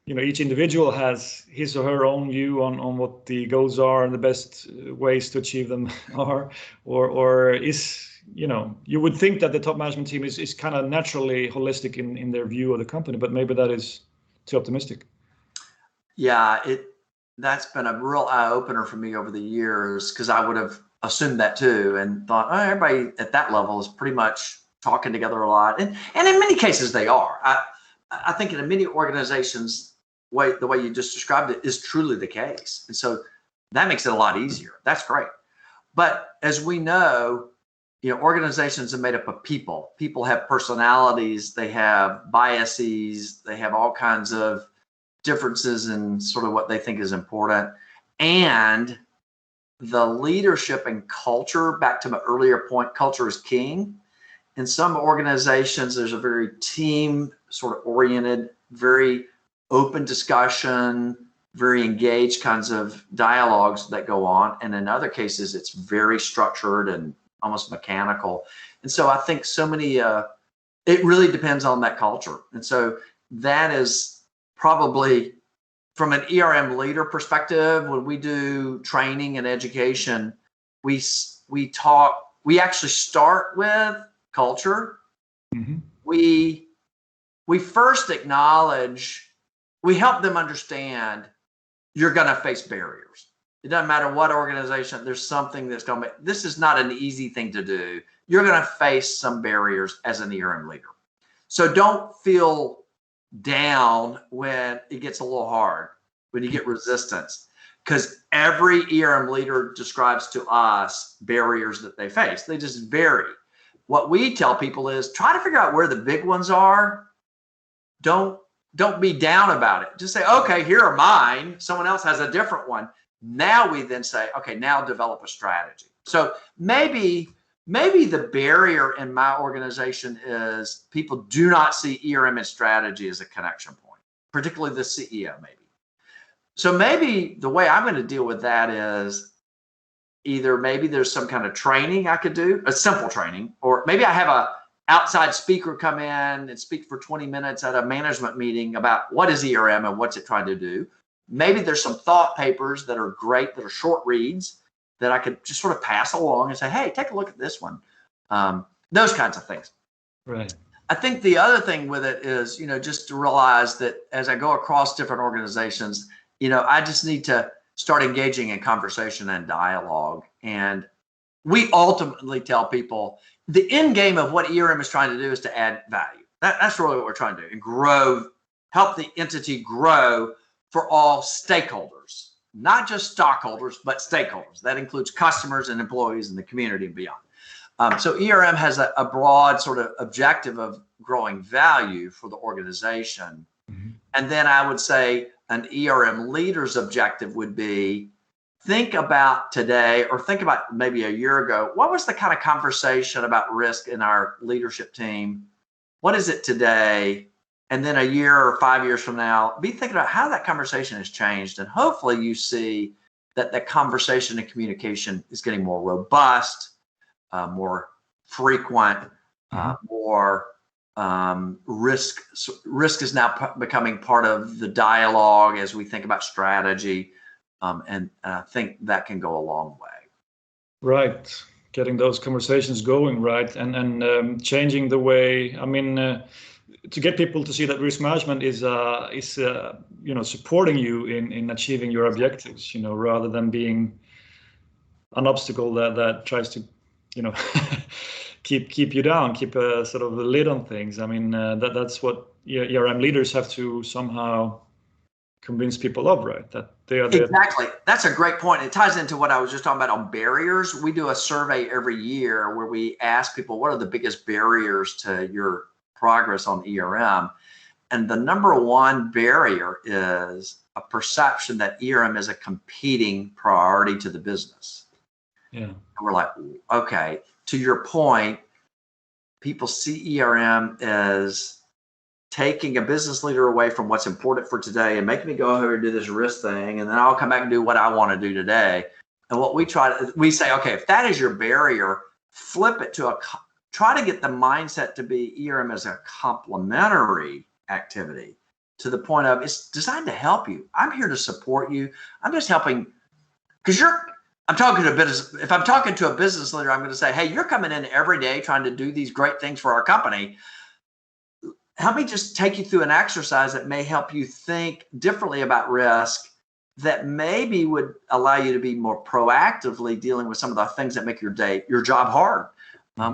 Speaker 1: each individual has his or her own view on what the goals are and the best ways to achieve them are, or is you would think that the top management team is kind of naturally holistic in their view of the company, but maybe that is too optimistic.
Speaker 2: Yeah, that's been a real eye-opener for me over the years, because I would have assumed that too and thought, oh, everybody at that level is pretty much talking together a lot. And in many cases they are. I think in many organizations, the way you just described it is truly the case. And so that makes it a lot easier. That's great. But as we know, organizations are made up of people. People have personalities, they have biases, they have all kinds of differences in sort of what they think is important. And the leadership and culture, back to my earlier point, culture is king. In some organizations, there's a very team sort of oriented, very open discussion, very engaged kinds of dialogues that go on. And in other cases, it's very structured and almost mechanical. And so I think so many, it really depends on that culture. And so that is probably, from an ERM leader perspective, when we do training and education, we actually start with culture.
Speaker 1: Mm-hmm.
Speaker 2: We first acknowledge, we help them understand you're going to face barriers. It doesn't matter what organization, there's something that's going to make, this is not an easy thing to do. You're going to face some barriers as an ERM leader. So don't feel down when it gets a little hard, when you get resistance, because every ERM leader describes to us barriers that they face. They just vary. What we tell people is try to figure out where the big ones are. Don't be down about it. Just say, okay, here are mine. Someone else has a different one. Now we then say, okay, now develop a strategy. So maybe the barrier in my organization is people do not see ERM and strategy as a connection point, particularly the CEO maybe. So maybe the way I'm going to deal with that is either maybe there's some kind of training I could do, a simple training, or maybe I have a outside speaker come in and speak for 20 minutes at a management meeting about what is ERM and what's it trying to do. Maybe there's some thought papers that are great, that are short reads that I could just sort of pass along and say, hey, take a look at this one. Those kinds of things.
Speaker 1: Right.
Speaker 2: I think the other thing with it is, just to realize that as I go across different organizations, I just need to start engaging in conversation and dialogue. And we ultimately tell people the end game of what ERM is trying to do is to add value. That's really what we're trying to do, and grow, help the entity grow for all stakeholders, not just stockholders, but stakeholders. That includes customers and employees and the community and beyond. So ERM has a broad sort of objective of growing value for the organization.
Speaker 1: Mm-hmm.
Speaker 2: And then I would say an ERM leader's objective would be, think about today, or think about maybe a year ago, what was the kind of conversation about risk in our leadership team? What is it today? And then a year or 5 years from now, be thinking about how that conversation has changed. And hopefully you see that the conversation and communication is getting more robust, more frequent, more risk is now becoming part of the dialogue as we think about strategy. And I think that can go a long way.
Speaker 1: Right. Getting those conversations going, right. And changing the way, to get people to see that risk management is supporting you in achieving your objectives, rather than being an obstacle that tries to, keep you down, keep a sort of a lid on things. That's what ERM leaders have to somehow convince people of, right? That they are there.
Speaker 2: Exactly. That's a great point. It ties into what I was just talking about on barriers. We do a survey every year where we ask people, what are the biggest barriers to your progress on ERM? And the number one barrier is a perception that ERM is a competing priority to the business.
Speaker 1: Yeah.
Speaker 2: And we're like, okay, to your point, people see ERM as taking a business leader away from what's important for today and making me go over and do this risk thing, and then I'll come back and do what I want to do today. And what we say, okay, if that is your barrier, flip it to try to get the mindset to be ERM as a complementary activity, to the point of it's designed to help you. I'm here to support you. I'm just helping, because I'm talking to a business. If I'm talking to a business leader, I'm going to say, hey, you're coming in every day trying to do these great things for our company. Help me just take you through an exercise that may help you think differently about risk, that maybe would allow you to be more proactively dealing with some of the things that make your job hard.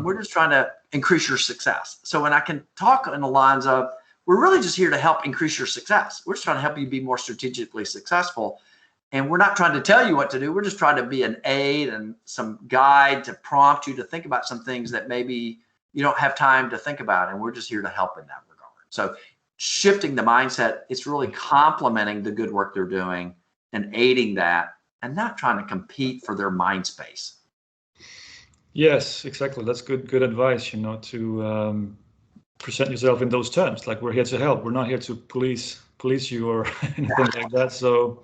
Speaker 2: We're just trying to increase your success. So when I can talk in the lines of, we're really just here to help increase your success. We're just trying to help you be more strategically successful. And we're not trying to tell you what to do. We're just trying to be an aid and some guide to prompt you to think about some things that maybe you don't have time to think about. And we're just here to help in that regard. So shifting the mindset, it's really complementing the good work they're doing and aiding that, and not trying to compete for their mind space.
Speaker 1: Yes, exactly. That's good advice, to present yourself in those terms. Like, we're here to help. We're not here to police you or anything like that. So,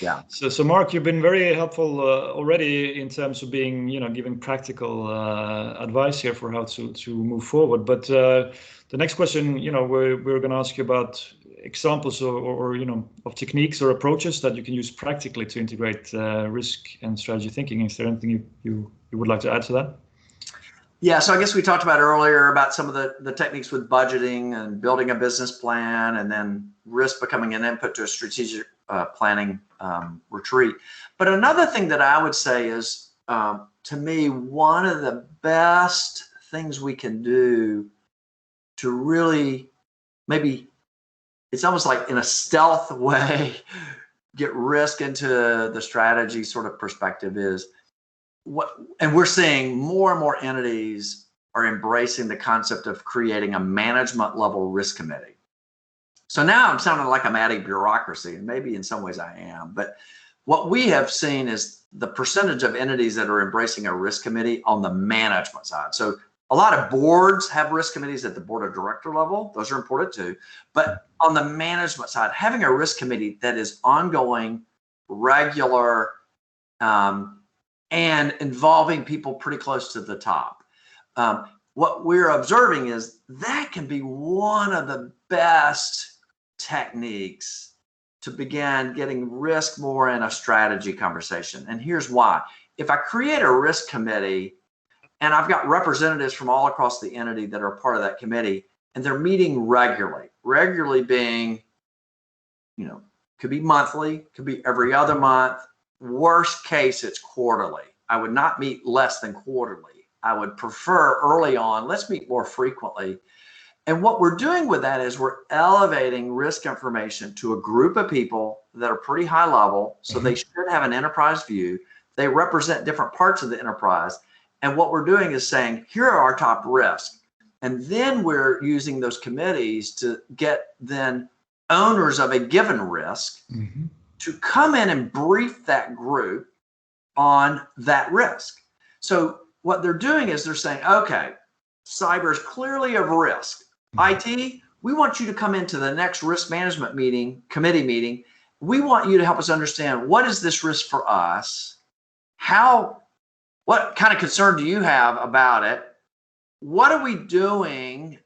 Speaker 2: Yeah.
Speaker 1: so Mark, you've been very helpful already in terms of being, giving practical advice here for how to move forward. But the next question, we're going to ask you about examples or of techniques or approaches that you can use practically to integrate risk and strategy thinking. Is there anything you would like to add to that?
Speaker 2: Yeah, so I guess we talked about earlier about some of the techniques with budgeting and building a business plan, and then risk becoming an input to a strategic planning retreat. But another thing that I would say is, to me, one of the best things we can do to really, maybe it's almost like in a stealth way, get risk into the strategy sort of perspective is, and we're seeing more and more entities are embracing the concept of creating a management level risk committee. So now I'm sounding like I'm adding bureaucracy, and maybe in some ways I am, but what we have seen is the percentage of entities that are embracing a risk committee on the management side. So a lot of boards have risk committees at the board of director level. Those are important too. But on the management side, having a risk committee that is ongoing, regular, and involving people pretty close to the top. What we're observing is that can be one of the best techniques to begin getting risk more in a strategy conversation. And here's why. If I create a risk committee and I've got representatives from all across the entity that are part of that committee, and they're meeting regularly being, could be monthly, could be every other month. Worst case, it's quarterly. I would not meet less than quarterly. I would prefer early on, let's meet more frequently. And what we're doing with that is we're elevating risk information to a group of people that are pretty high level. So they should have an enterprise view. They represent different parts of the enterprise. And what we're doing is saying, here are our top risks. And then we're using those committees to get then owners of a given risk to come in and brief that group on that risk. So what they're doing is they're saying, okay, cyber is clearly of risk. IT, we want you to come into the next risk management committee meeting. We want you to help us understand, what is this risk for us? What kind of concern do you have about it? What are we doing?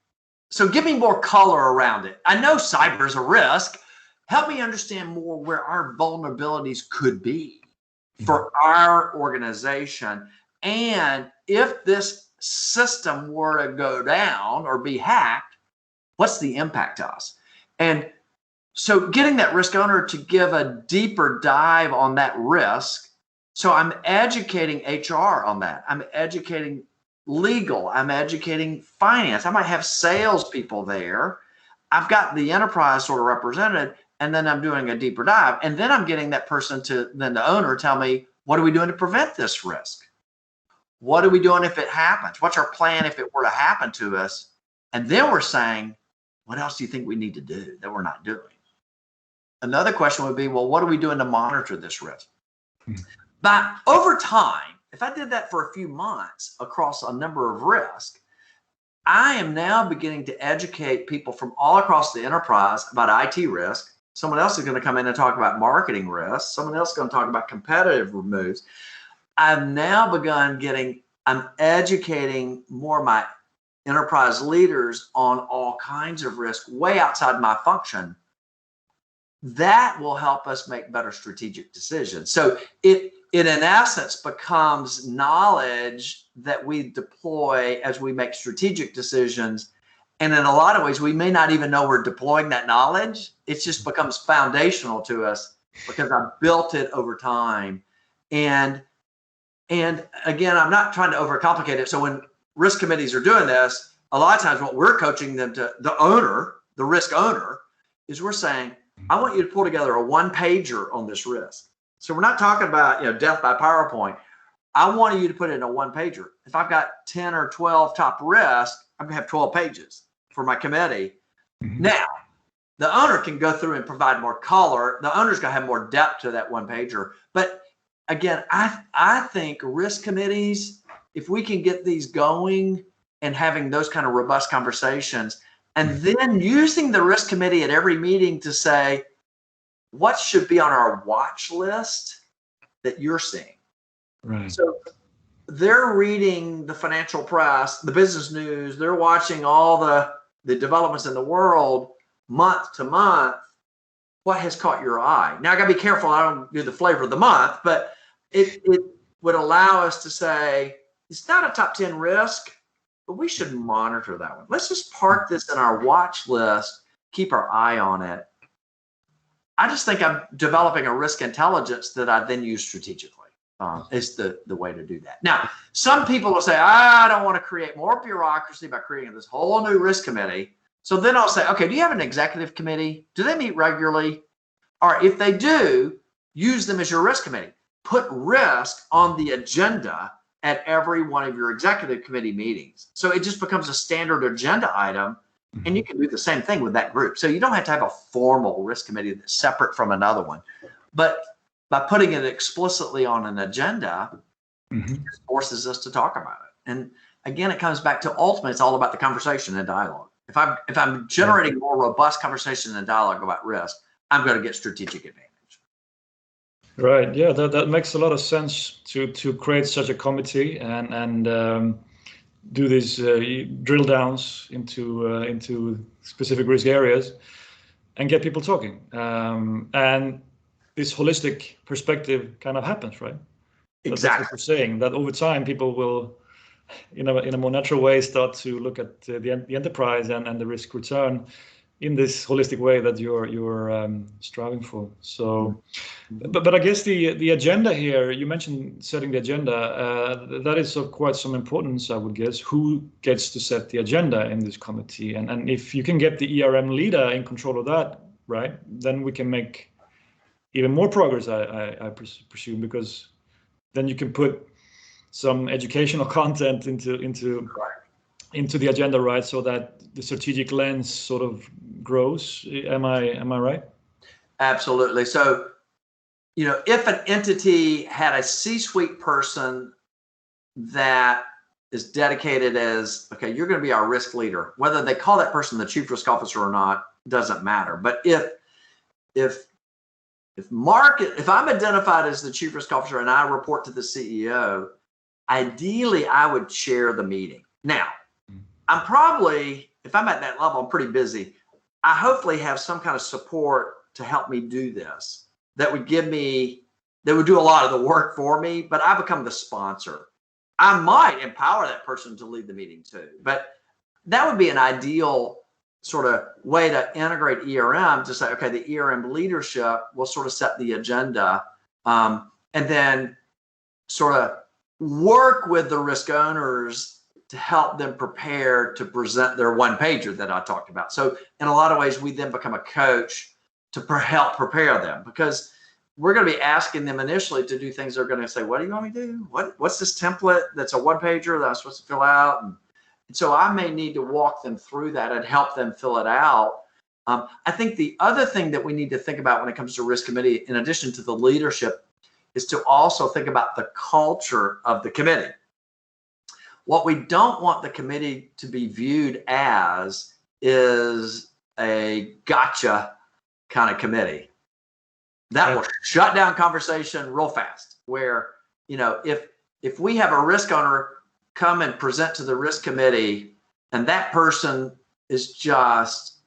Speaker 2: So give me more color around it. I know cyber is a risk. Help me understand more where our vulnerabilities could be for our organization. And if this system were to go down or be hacked, what's the impact to us? And so getting that risk owner to give a deeper dive on that risk. So I'm educating HR on that. I'm educating legal. I'm educating finance. I might have salespeople there. I've got the enterprise sort of represented, and then I'm doing a deeper dive. And then I'm getting that person then the owner tell me, what are we doing to prevent this risk? What are we doing if it happens? What's our plan if it were to happen to us? And then we're saying, what else do you think we need to do that we're not doing? Another question would be, well, what are we doing to monitor this risk? But over time, if I did that for a few months across a number of risks, I am now beginning to educate people from all across the enterprise about IT risk. Someone else is going to come in and talk about marketing risk. Someone else is going to talk about competitive moves. I've now begun I'm educating more of my enterprise leaders on all kinds of risk way outside my function. That will help us make better strategic decisions. So it in essence becomes knowledge that we deploy as we make strategic decisions. And in a lot of ways, we may not even know we're deploying that knowledge. It just becomes foundational to us because I've built it over time. And again, I'm not trying to overcomplicate it. So when risk committees are doing this, a lot of times what we're coaching them to, the risk owner, is we're saying, I want you to pull together a one-pager on this risk. So we're not talking about death by PowerPoint. I want you to put it in a one-pager. If I've got 10 or 12 top risks, I'm gonna have 12 pages for my committee. Now, the owner can go through and provide more color. The owner's gonna have more depth to that one-pager. But again, I think risk committees if we can get these going and having those kind of robust conversations, and then using the risk committee at every meeting to say, what should be on our watch list that you're seeing?
Speaker 1: Right.
Speaker 2: So they're reading the financial press, the business news, they're watching all the developments in the world month to month. What has caught your eye? Now I gotta be careful, I don't do the flavor of the month, but it would allow us to say, it's not a top 10 risk, but we should monitor that one. Let's just park this in our watch list, keep our eye on it. I just think I'm developing a risk intelligence that I then use strategically. Is the way to do that. Now, some people will say, I don't want to create more bureaucracy by creating this whole new risk committee. So then I'll say, okay, do you have an executive committee? Do they meet regularly? Or if they do, use them as your risk committee. Put risk on the agenda at every one of your executive committee meetings. So it just becomes a standard agenda item, and you can do the same thing with that group. So you don't have to have a formal risk committee that's separate from another one. But by putting it explicitly on an agenda, it forces us to talk about it. And again, it comes back to ultimately, it's all about the conversation and dialogue. If I'm generating more robust conversation and dialogue about risk, I'm going to get strategic advantage.
Speaker 1: Right. Yeah, that makes a lot of sense to create such a committee and do these drill downs into specific risk areas and get people talking. And this holistic perspective kind of happens, right? Exactly. That's what you're saying, that over time people will, in a more natural way, start to look at the enterprise and the risk return in this holistic way that you're striving for. So, but I guess the agenda here, you mentioned setting the agenda, that is of quite some importance, I would guess. Who gets to set the agenda in this committee? And if you can get the ERM leader in control of that, right, then we can make even more progress, I presume, because then you can put some educational content into the agenda, right? So that the strategic lens sort of grows. Am I right?
Speaker 2: Absolutely. So, if an entity had a C-suite person that is dedicated as, okay, you're going to be our risk leader, whether they call that person the chief risk officer or not, doesn't matter. But if I'm identified as the chief risk officer and I report to the CEO, ideally I would chair the meeting. Now, I'm probably, if I'm at that level, I'm pretty busy. I hopefully have some kind of support to help me do this that would do a lot of the work for me, but I become the sponsor. I might empower that person to lead the meeting too, but that would be an ideal sort of way to integrate ERM, to say, okay, the ERM leadership will sort of set the agenda, and then sort of work with the risk owners to help them prepare to present their one-pager that I talked about. So in a lot of ways, we then become a coach to help prepare them, because we're going to be asking them initially to do things they're going to say, what do you want me to do? What's this template that's a one-pager that I'm supposed to fill out? And so I may need to walk them through that and help them fill it out. I think the other thing that we need to think about when it comes to risk committee, in addition to the leadership, is to also think about the culture of the committee. What we don't want the committee to be viewed as is a gotcha kind of committee. That will shut down conversation real fast, where, if we have a risk owner come and present to the risk committee and that person is just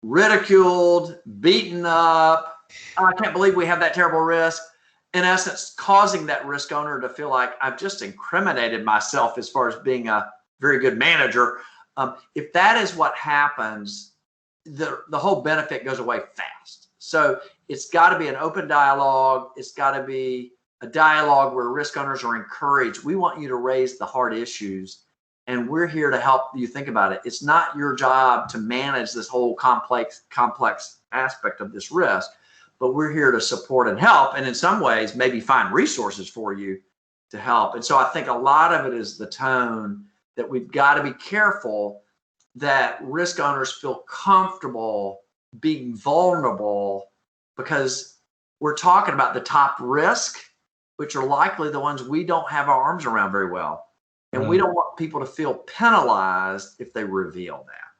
Speaker 2: ridiculed, beaten up, oh, I can't believe we have that terrible risk, in essence causing that risk owner to feel like I've just incriminated myself as far as being a very good manager. If that is what happens, the whole benefit goes away fast. So it's got to be an open dialogue. It's got to be a dialogue where risk owners are encouraged. We want you to raise the hard issues, and we're here to help you think about it. It's not your job to manage this whole complex aspect of this risk, but we're here to support and help, and in some ways maybe find resources for you to help. And so I think a lot of it is the tone, that we've got to be careful that risk owners feel comfortable being vulnerable, because we're talking about the top risk, which are likely the ones we don't have our arms around very well. And we don't want people to feel penalized if they reveal that.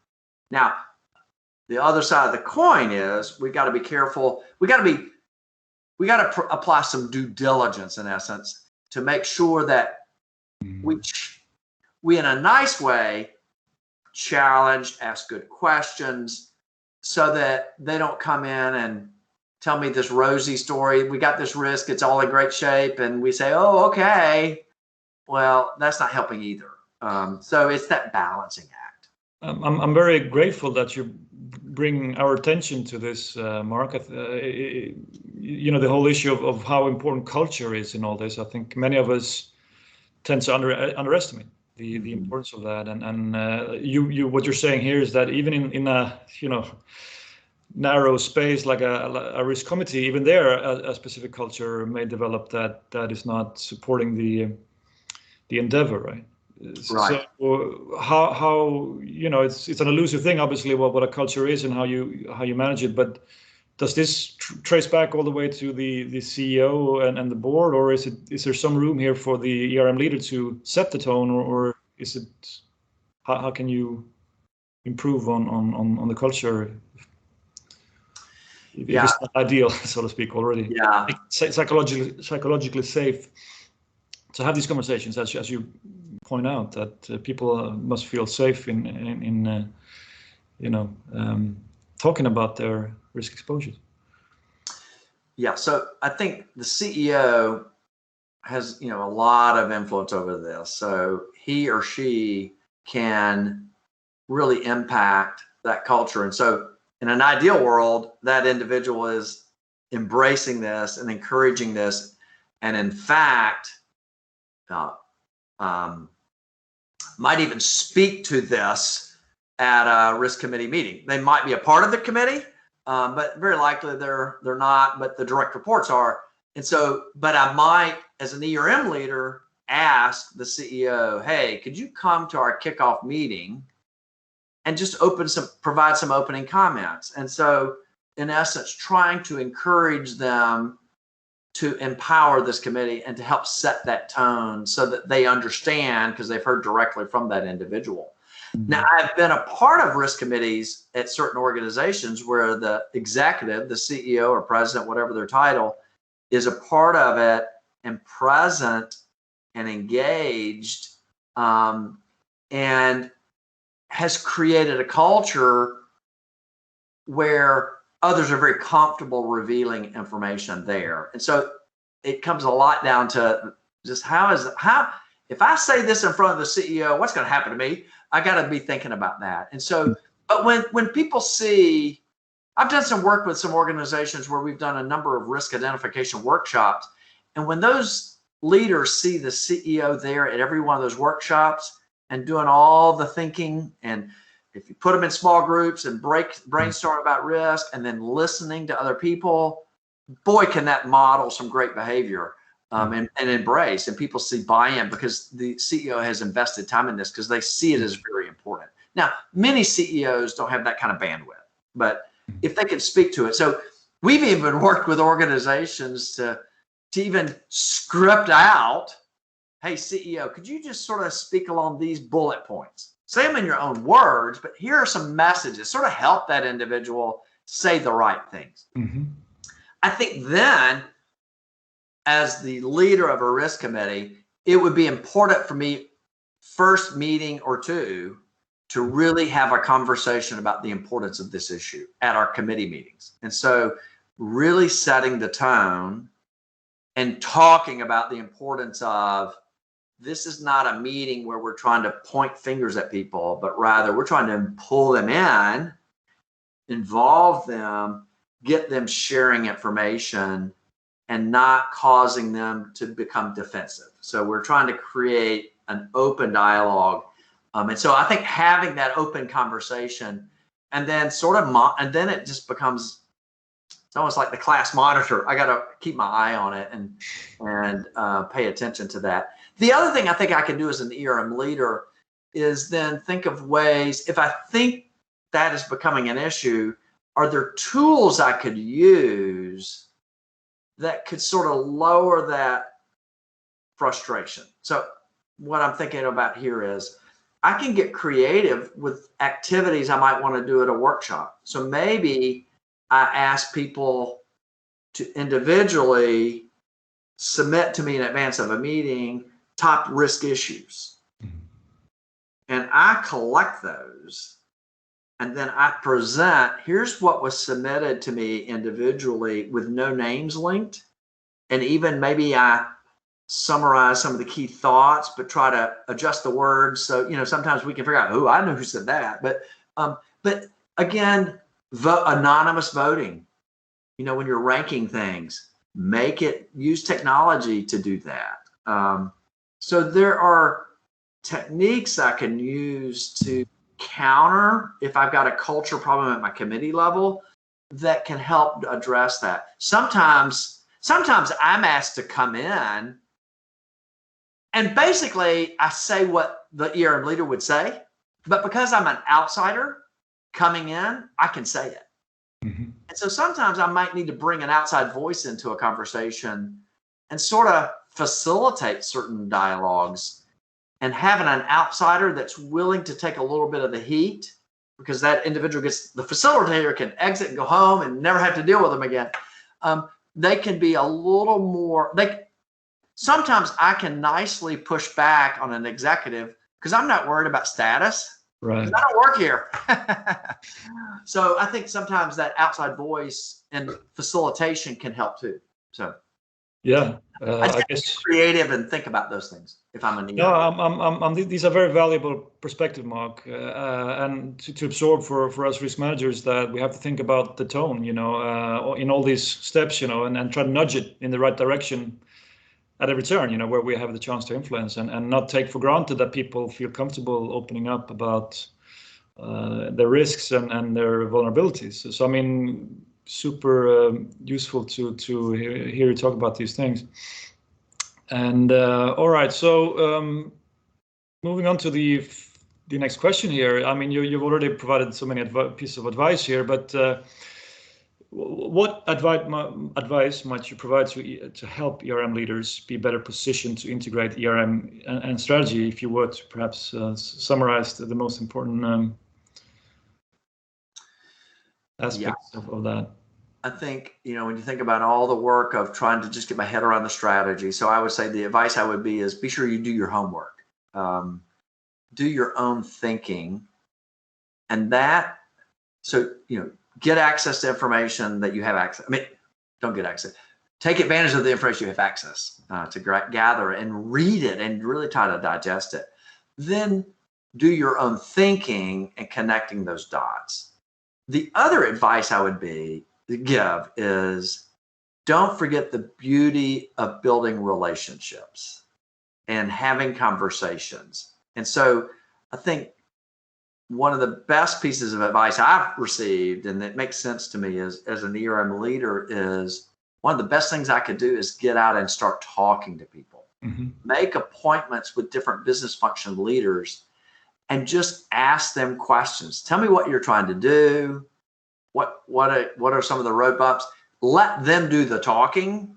Speaker 2: Now, the other side of the coin is we got to be careful. We got to apply some due diligence, in essence, to make sure that we in a nice way challenge, ask good questions, so that they don't come in and tell me this rosy story. We got this risk, it's all in great shape, and we say, oh, okay. Well, that's not helping either. So it's that balancing act.
Speaker 1: I'm very grateful that you bring our attention to this, Mark. You know, the whole issue of how important culture is in all this. I think many of us tend to underestimate the importance of that. And you what you're saying here is that even in a, you know, narrow space like a risk committee, even there a specific culture may develop that is not supporting the endeavor, right?
Speaker 2: Right.
Speaker 1: So how you know, it's an elusive thing, obviously, what a culture is and how you manage it. But does this trace back all the way to the CEO and the board, or is there some room here for the ERM leader to set the tone, or is it how can you improve on the culture if it's not ideal, so to speak, already?
Speaker 2: Yeah.
Speaker 1: Psychologically safe to have these conversations, as you point out, that people must feel safe in you know, talking about their risk exposures.
Speaker 2: Yeah, so I think the CEO has, you know, a lot of influence over this. So he or she can really impact that culture. And so in an ideal world, that individual is embracing this and encouraging this. And in fact, might even speak to this at a risk committee meeting. They might be a part of the committee, but very likely they're not, but the direct reports are. And so, but I might, as an ERM leader, ask the CEO, hey, could you come to our kickoff meeting and just provide some opening comments? And so in essence, trying to encourage them to empower this committee and to help set that tone so that they understand, because they've heard directly from that individual. Now, I've been a part of risk committees at certain organizations where the executive, the CEO or president, whatever their title, is a part of it and present and engaged, and has created a culture where others are very comfortable revealing information there. And so it comes a lot down to just how if I say this in front of the CEO, what's going to happen to me? I got to be thinking about that. And so, but when people see, I've done some work with some organizations where we've done a number of risk identification workshops. And when those leaders see the CEO there at every one of those workshops and doing all the thinking, and if you put them in small groups and brainstorm about risk and then listening to other people, boy, can that model some great behavior and embrace. And people see buy-in because the CEO has invested time in this because they see it as very important. Now, many CEOs don't have that kind of bandwidth, but if they can speak to it. So we've even worked with organizations to even script out, hey, CEO, could you just sort of speak along these bullet points? Say them in your own words, but here are some messages, sort of help that individual say the right things. I think then, as the leader of a risk committee, it would be important for me, first meeting or two, to really have a conversation about the importance of this issue at our committee meetings. And so really setting the tone and talking about the importance of, this is not a meeting where we're trying to point fingers at people, but rather we're trying to pull them in, involve them, get them sharing information and not causing them to become defensive. So we're trying to create an open dialogue. And so I think having that open conversation and then and then it just becomes, it's almost like the class monitor. I got to keep my eye on it and pay attention to that. The other thing I think I can do as an ERM leader is then think of ways, if I think that is becoming an issue, are there tools I could use that could sort of lower that frustration? So what I'm thinking about here is I can get creative with activities I might want to do at a workshop. So maybe I ask people to individually submit to me in advance of a meeting top risk issues. And I collect those. And then I present, here's what was submitted to me individually with no names linked. And even maybe I summarize some of the key thoughts, but try to adjust the words. So, sometimes we can figure out, oh, I know who said that. But again, anonymous voting, when you're ranking things, use technology to do that. So there are techniques I can use to counter if I've got a culture problem at my committee level that can help address that. Sometimes I'm asked to come in and basically I say what the ERM leader would say, but because I'm an outsider coming in, I can say it. Mm-hmm. And so sometimes I might need to bring an outside voice into a conversation and sort of facilitate certain dialogues. And having an outsider that's willing to take a little bit of the heat, because that individual the facilitator can exit and go home and never have to deal with them again. They can be a little more, sometimes I can nicely push back on an executive because I'm not worried about status. Right. I don't work here. So I think sometimes that outside voice and facilitation can help too. So
Speaker 1: yeah,
Speaker 2: I guess creative and think about those things. If I'm a
Speaker 1: no, these are very valuable perspective, Mark, and to absorb for us risk managers that we have to think about the tone, in all these steps, and try to nudge it in the right direction at every turn, where we have the chance to influence, and not take for granted that people feel comfortable opening up about their risks and their vulnerabilities. So I mean, super useful to hear you talk about these things. And all right, so moving on to the next question here. I mean, you've already provided so many pieces of advice here, but what advice might you provide to help ERM leaders be better positioned to integrate ERM and strategy, if you were to perhaps summarize the most important aspects of that?
Speaker 2: I think, when you think about all the work of trying to just get my head around the strategy, so I would say the advice I would be is be sure you do your homework, do your own thinking, and that, so, get access to information that you have access. I mean, don't get access. Take advantage of the information you have access to gather and read it and really try to digest it. Then do your own thinking and connecting those dots. The other advice I would give is don't forget the beauty of building relationships and having conversations. And so I think one of the best pieces of advice I've received, and that makes sense to me as an ERM leader, is one of the best things I could do is get out and start talking to people. Mm-hmm. Make appointments with different business function leaders and just ask them questions. Tell me what you're trying to do. What are some of the road bumps? Let them do the talking,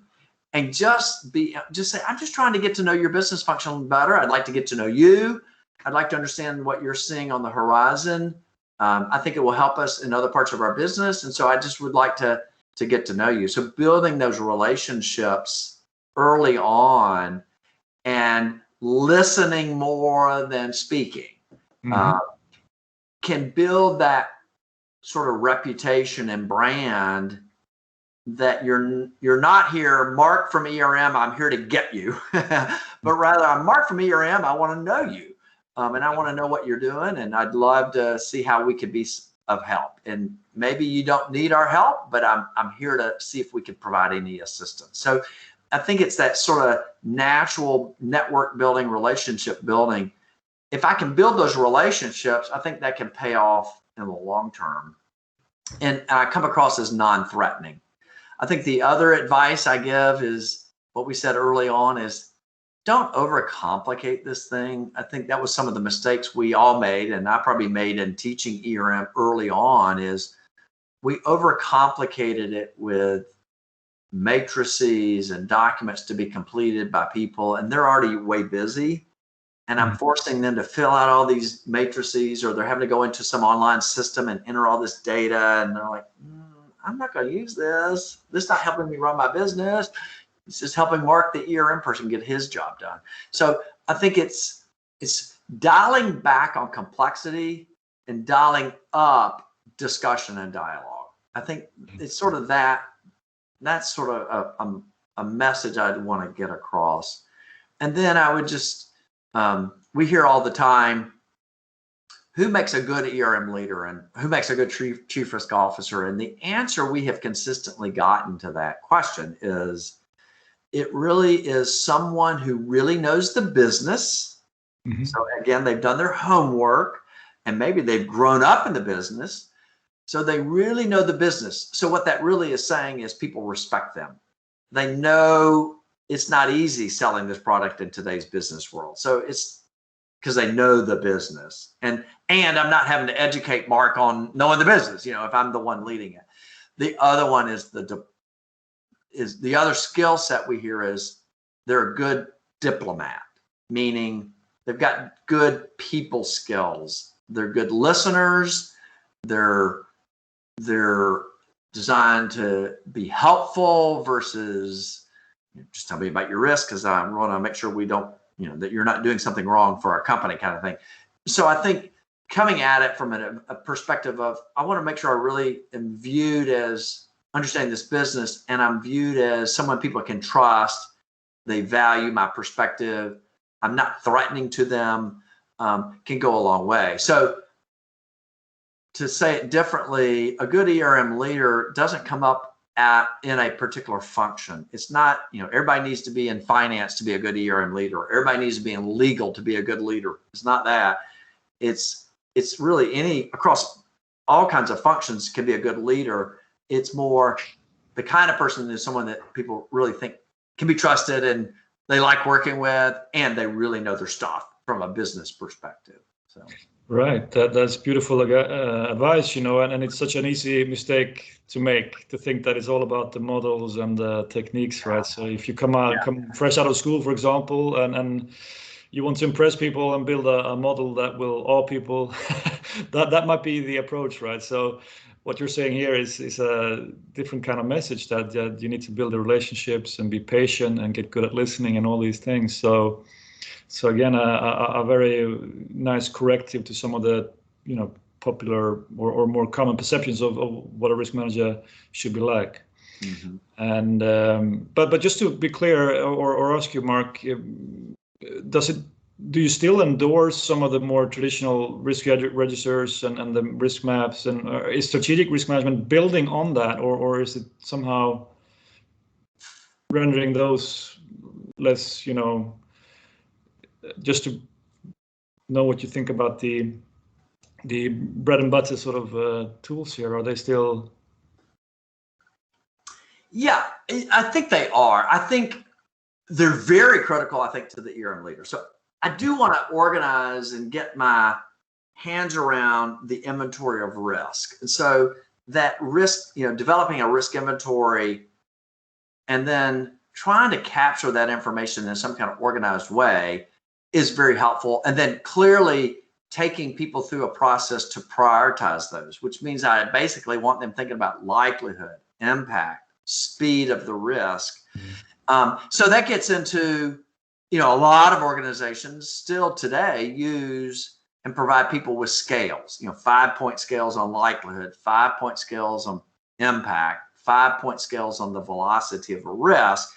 Speaker 2: and just say, I'm just trying to get to know your business function better. I'd like to get to know you. I'd like to understand what you're seeing on the horizon. I think it will help us in other parts of our business. And so I just would like to get to know you. So building those relationships early on and listening more than speaking can build that sort of reputation and brand that you're not here, Mark from ERM, I'm here to get you, but rather I'm Mark from ERM, I want to know you. And I want to know what you're doing, and I'd love to see how we could be of help. And maybe you don't need our help, but I'm here to see if we could provide any assistance. So I think it's that sort of natural network building, relationship building. If I can build those relationships, I think that can pay off in the long term. And I come across as non-threatening. I think the other advice I give is what we said early on is don't overcomplicate this thing. I think that was some of the mistakes we all made, and I probably made in teaching ERM early on, is we overcomplicated it with matrices and documents to be completed by people, and they're already way busy. and I'm forcing them to fill out all these matrices, or they're having to go into some online system and enter all this data, and they're like, I'm not going to use this. This is not helping me run my business. It's just helping Mark, the ERM person, get his job done. So I think it's dialing back on complexity and dialing up discussion and dialogue. I think it's sort of that's sort of a message I'd want to get across. And then I would just, we hear all the time, who makes a good ERM leader and who makes a good chief risk officer? And the answer we have consistently gotten to that question is, it really is someone who really knows the business. So again, they've done their homework and maybe they've grown up in the business. So they really know the business. So what that really is saying is people respect them. They know it's not easy selling this product in today's business world. So it's because they know the business. And I'm not having to educate Mark on knowing the business, if I'm the one leading it. The other one is the other skill set we hear is they're a good diplomat, meaning they've got good people skills. They're good listeners. They're designed to be helpful versus just tell me about your risk because I want to make sure we don't, that you're not doing something wrong for our company kind of thing. So I think coming at it from a perspective of, I want to make sure I really am viewed as understanding this business, and I'm viewed as someone people can trust. They value my perspective. I'm not threatening to them, can go a long way. So to say it differently, a good ERM leader doesn't come up in a particular function. It's not, everybody needs to be in finance to be a good ERM leader, or everybody needs to be in legal to be a good leader. It's not that. It's really across all kinds of functions can be a good leader. It's more the kind of person is someone that people really think can be trusted and they like working with, and they really know their stuff from a business perspective. So.
Speaker 1: Right, that's beautiful advice, and it's such an easy mistake to make, to think that it's all about the models and the techniques, right? So if you come fresh out of school, for example, and you want to impress people and build a model that will awe people, that might be the approach, right? So what you're saying here is a different kind of message, that you need to build the relationships and be patient and get good at listening and all these things. So again, a very nice corrective to some of the, popular or more common perceptions of what a risk manager should be like. And but just to be clear, or ask you, Mark, do you still endorse some of the more traditional risk registers and the risk maps, and is strategic risk management building on that, or is it somehow rendering those less, just to know what you think about the bread and butter sort of tools here? Are they still?
Speaker 2: Yeah, I think they are. I think they're very critical, I think, to the ERM leader. So I do want to organize and get my hands around the inventory of risk. And so that risk, developing a risk inventory and then trying to capture that information in some kind of organized way is very helpful. And then clearly taking people through a process to prioritize those, which means I basically want them thinking about likelihood, impact, speed of the risk. So that gets into, a lot of organizations still today use and provide people with scales, 5-point scales on likelihood, 5-point scales on impact, 5-point scales on the velocity of a risk.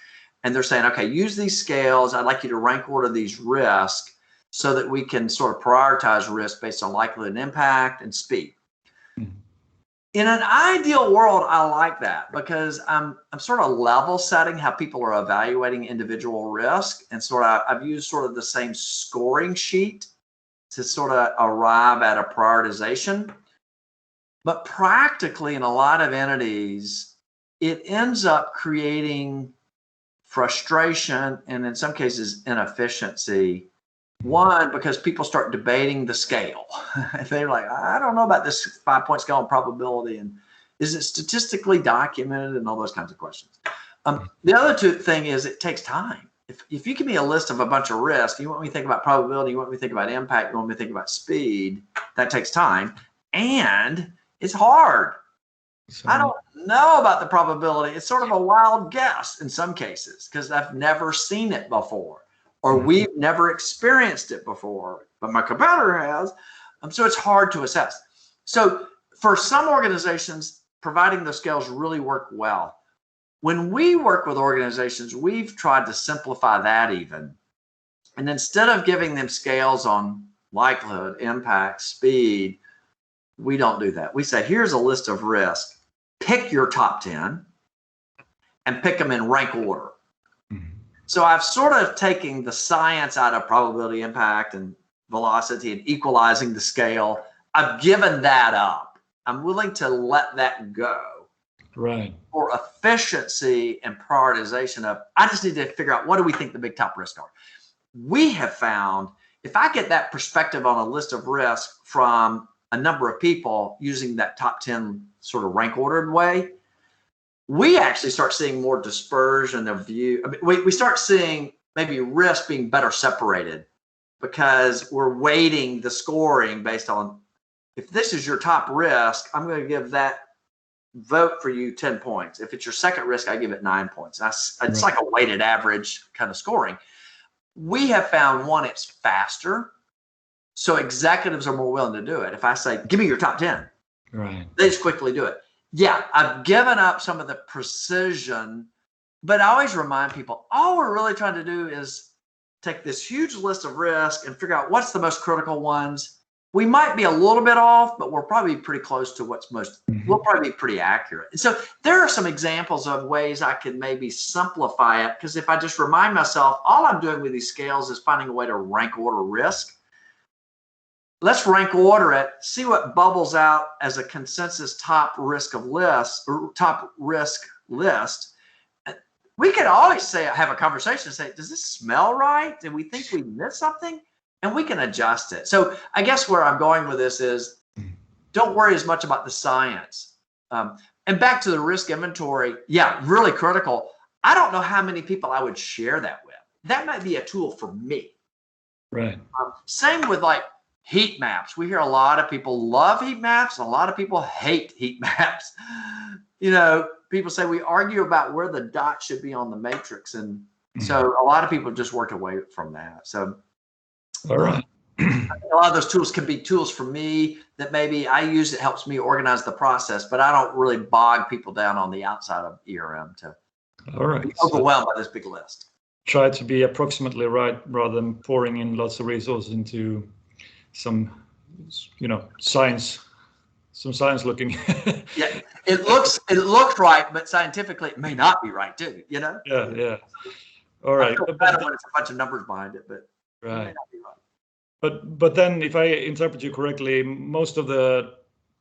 Speaker 2: And they're saying, okay, use these scales. I'd like you to rank order these risks so that we can sort of prioritize risk based on likelihood and impact and speed. In an ideal world, I like that because I'm sort of level setting how people are evaluating individual risk, and I've used sort of the same scoring sheet to sort of arrive at a prioritization. But practically in a lot of entities, it ends up creating frustration and in some cases inefficiency. One, because people start debating the scale. They're like, I don't know about this 5-point scale on probability, and is it statistically documented, and all those kinds of questions. The other thing is it takes time. if you give me a list of a bunch of risks, you want me to think about probability, you want me to think about impact, you want me to think about speed, that takes time. And it's hard. I don't know about the probability. It's sort of a wild guess in some cases because I've never seen it before, or we've never experienced it before, but my competitor has. So it's hard to assess. So for some organizations, providing those scales really work well. When we work with organizations, we've tried to simplify that even. And instead of giving them scales on likelihood, impact, speed, we don't do that. We say, here's a list of risks. Pick your top 10 and pick them in rank order. So I've sort of taken the science out of probability, impact, and velocity and equalizing the scale. I've given that up. I'm willing to let that go.
Speaker 1: Right.
Speaker 2: For efficiency and prioritization of, I just need to figure out what do we think the big top risks are. We have found if I get that perspective on a list of risks from a number of people using that top 10 sort of rank ordered way, we actually start seeing more dispersion of view. I mean, we start seeing maybe risk being better separated because we're weighting the scoring based on, if this is your top risk, I'm going to give that vote for you 10 points. If it's your second risk, I give it 9 points. It's like a weighted average kind of scoring. We have found, one, it's faster. So executives are more willing to do it. If I say, give me your top 10,
Speaker 1: right,
Speaker 2: they just quickly do it. Yeah, I've given up some of the precision, but I always remind people, all we're really trying to do is take this huge list of risks and figure out what's the most critical ones. We might be a little bit off, but we're probably pretty close to what's most, we'll probably be pretty accurate. And so there are some examples of ways I could maybe simplify it, because if I just remind myself, all I'm doing with these scales is finding a way to rank order risk. Let's rank order it, see what bubbles out as a consensus top risk list. We could always say, have a conversation and say, does this smell right? Did we think we missed something? And we can adjust it. So I guess where I'm going with this is, don't worry as much about the science. And back to the risk inventory, yeah, really critical. I don't know how many people I would share that with. That might be a tool for me.
Speaker 1: Right.
Speaker 2: Same with like heat maps. We hear a lot of people love heat maps, and a lot of people hate heat maps. You know, people say we argue about where the dot should be on the matrix. And so a lot of people just work away from that. So
Speaker 1: all right.
Speaker 2: A lot of those tools can be tools for me that maybe I use. It helps me organize the process, but I don't really bog people down on the outside of ERM to be overwhelmed by this big list.
Speaker 1: Try to be approximately right rather than pouring in lots of resources into some, science looking.
Speaker 2: Yeah, it looks right, but scientifically it may not be right too.
Speaker 1: Yeah. All right.
Speaker 2: I feel better when it's a bunch of numbers behind it, but it may not be right.
Speaker 1: But then, if I interpret you correctly, most of the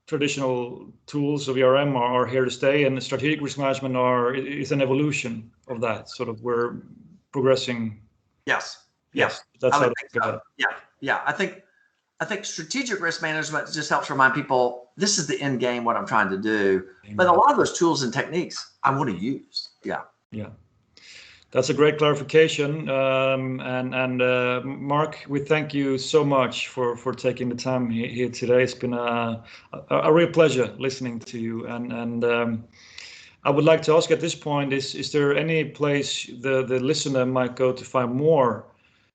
Speaker 1: traditional tools of ERM are here to stay, and strategic risk management is an evolution of that. Sort of, we're progressing.
Speaker 2: Yes.
Speaker 1: That's how to think about it.
Speaker 2: Yeah. I think strategic risk management just helps remind people this is the end game, what I'm trying to do. But a lot of those tools and techniques I want to use. Yeah.
Speaker 1: That's a great clarification. And Mark, we thank you so much for taking the time here today. It's been a real pleasure listening to you. And I would like to ask at this point, is there any place the listener might go to find more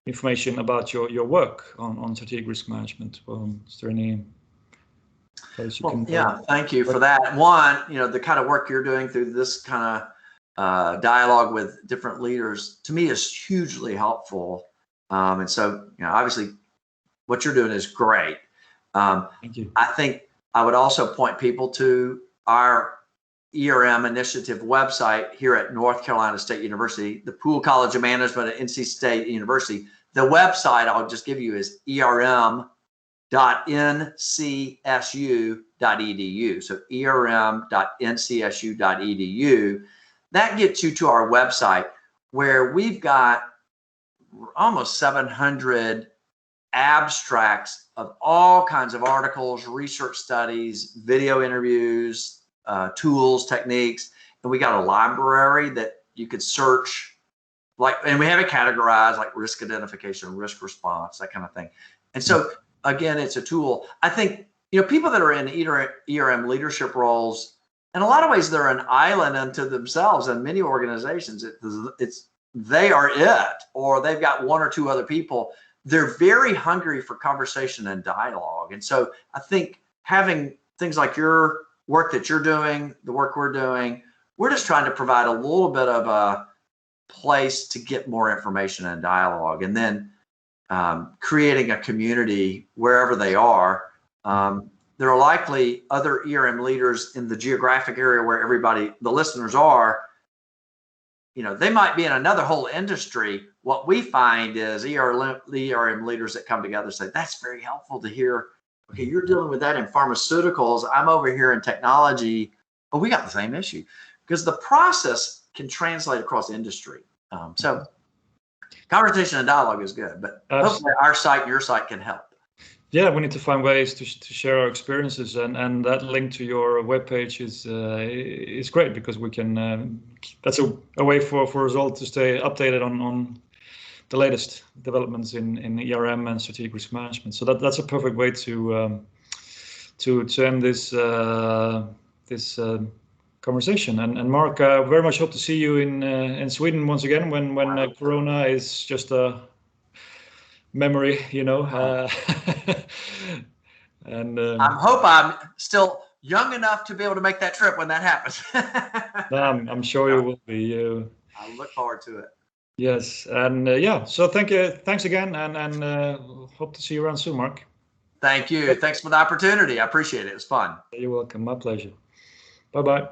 Speaker 1: information about your work on strategic risk management? Is there any place you can?
Speaker 2: Yeah, thank you for that. One, the kind of work you're doing through this kind of dialogue with different leaders, to me, is hugely helpful. And so, obviously what you're doing is great.
Speaker 1: Thank you.
Speaker 2: I think I would also point people to our ERM Initiative website here at North Carolina State University, the Poole College of Management at NC State University. The website I'll just give you is erm.ncsu.edu. So erm.ncsu.edu. That gets you to our website, where we've got almost 700 abstracts of all kinds of articles, research studies, video interviews, tools, techniques. And we got a library that you could search and we have it categorized like risk identification, risk response, that kind of thing. And so again, it's a tool. I think, people that are in ERM leadership roles, in a lot of ways, they're an island unto themselves. In many organizations, they are it, or they've got one or two other people. They're very hungry for conversation and dialogue. And so I think having things like your work that you're doing, the work we're doing, we're just trying to provide a little bit of a place to get more information and dialogue, and then creating a community wherever they are. There are likely other ERM leaders in the geographic area where the listeners are. They might be in another whole industry. What we find is ERM leaders that come together say, that's very helpful to hear. Okay, you're dealing with that in pharmaceuticals. I'm over here in technology. But we got the same issue, because the process can translate across industry. So conversation and dialogue is good, but hopefully our site and your site can help.
Speaker 1: Yeah, we need to find ways to share our experiences, and that link to your webpage is great, because we can. That's a way for us all to stay updated on the latest developments in ERM and strategic risk management. So that's a perfect way to end this conversation. And Mark, very much hope to see you in Sweden once again when Corona is just a memory, and
Speaker 2: I hope I'm still young enough to be able to make that trip when that happens.
Speaker 1: I'm sure you will be.
Speaker 2: I look forward to it.
Speaker 1: Yes, and so thanks again, and hope to see you around soon, Mark.
Speaker 2: Thank you. Thanks for the opportunity. I appreciate it. It was fun.
Speaker 1: You're welcome. My pleasure. Bye-bye.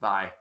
Speaker 2: Bye.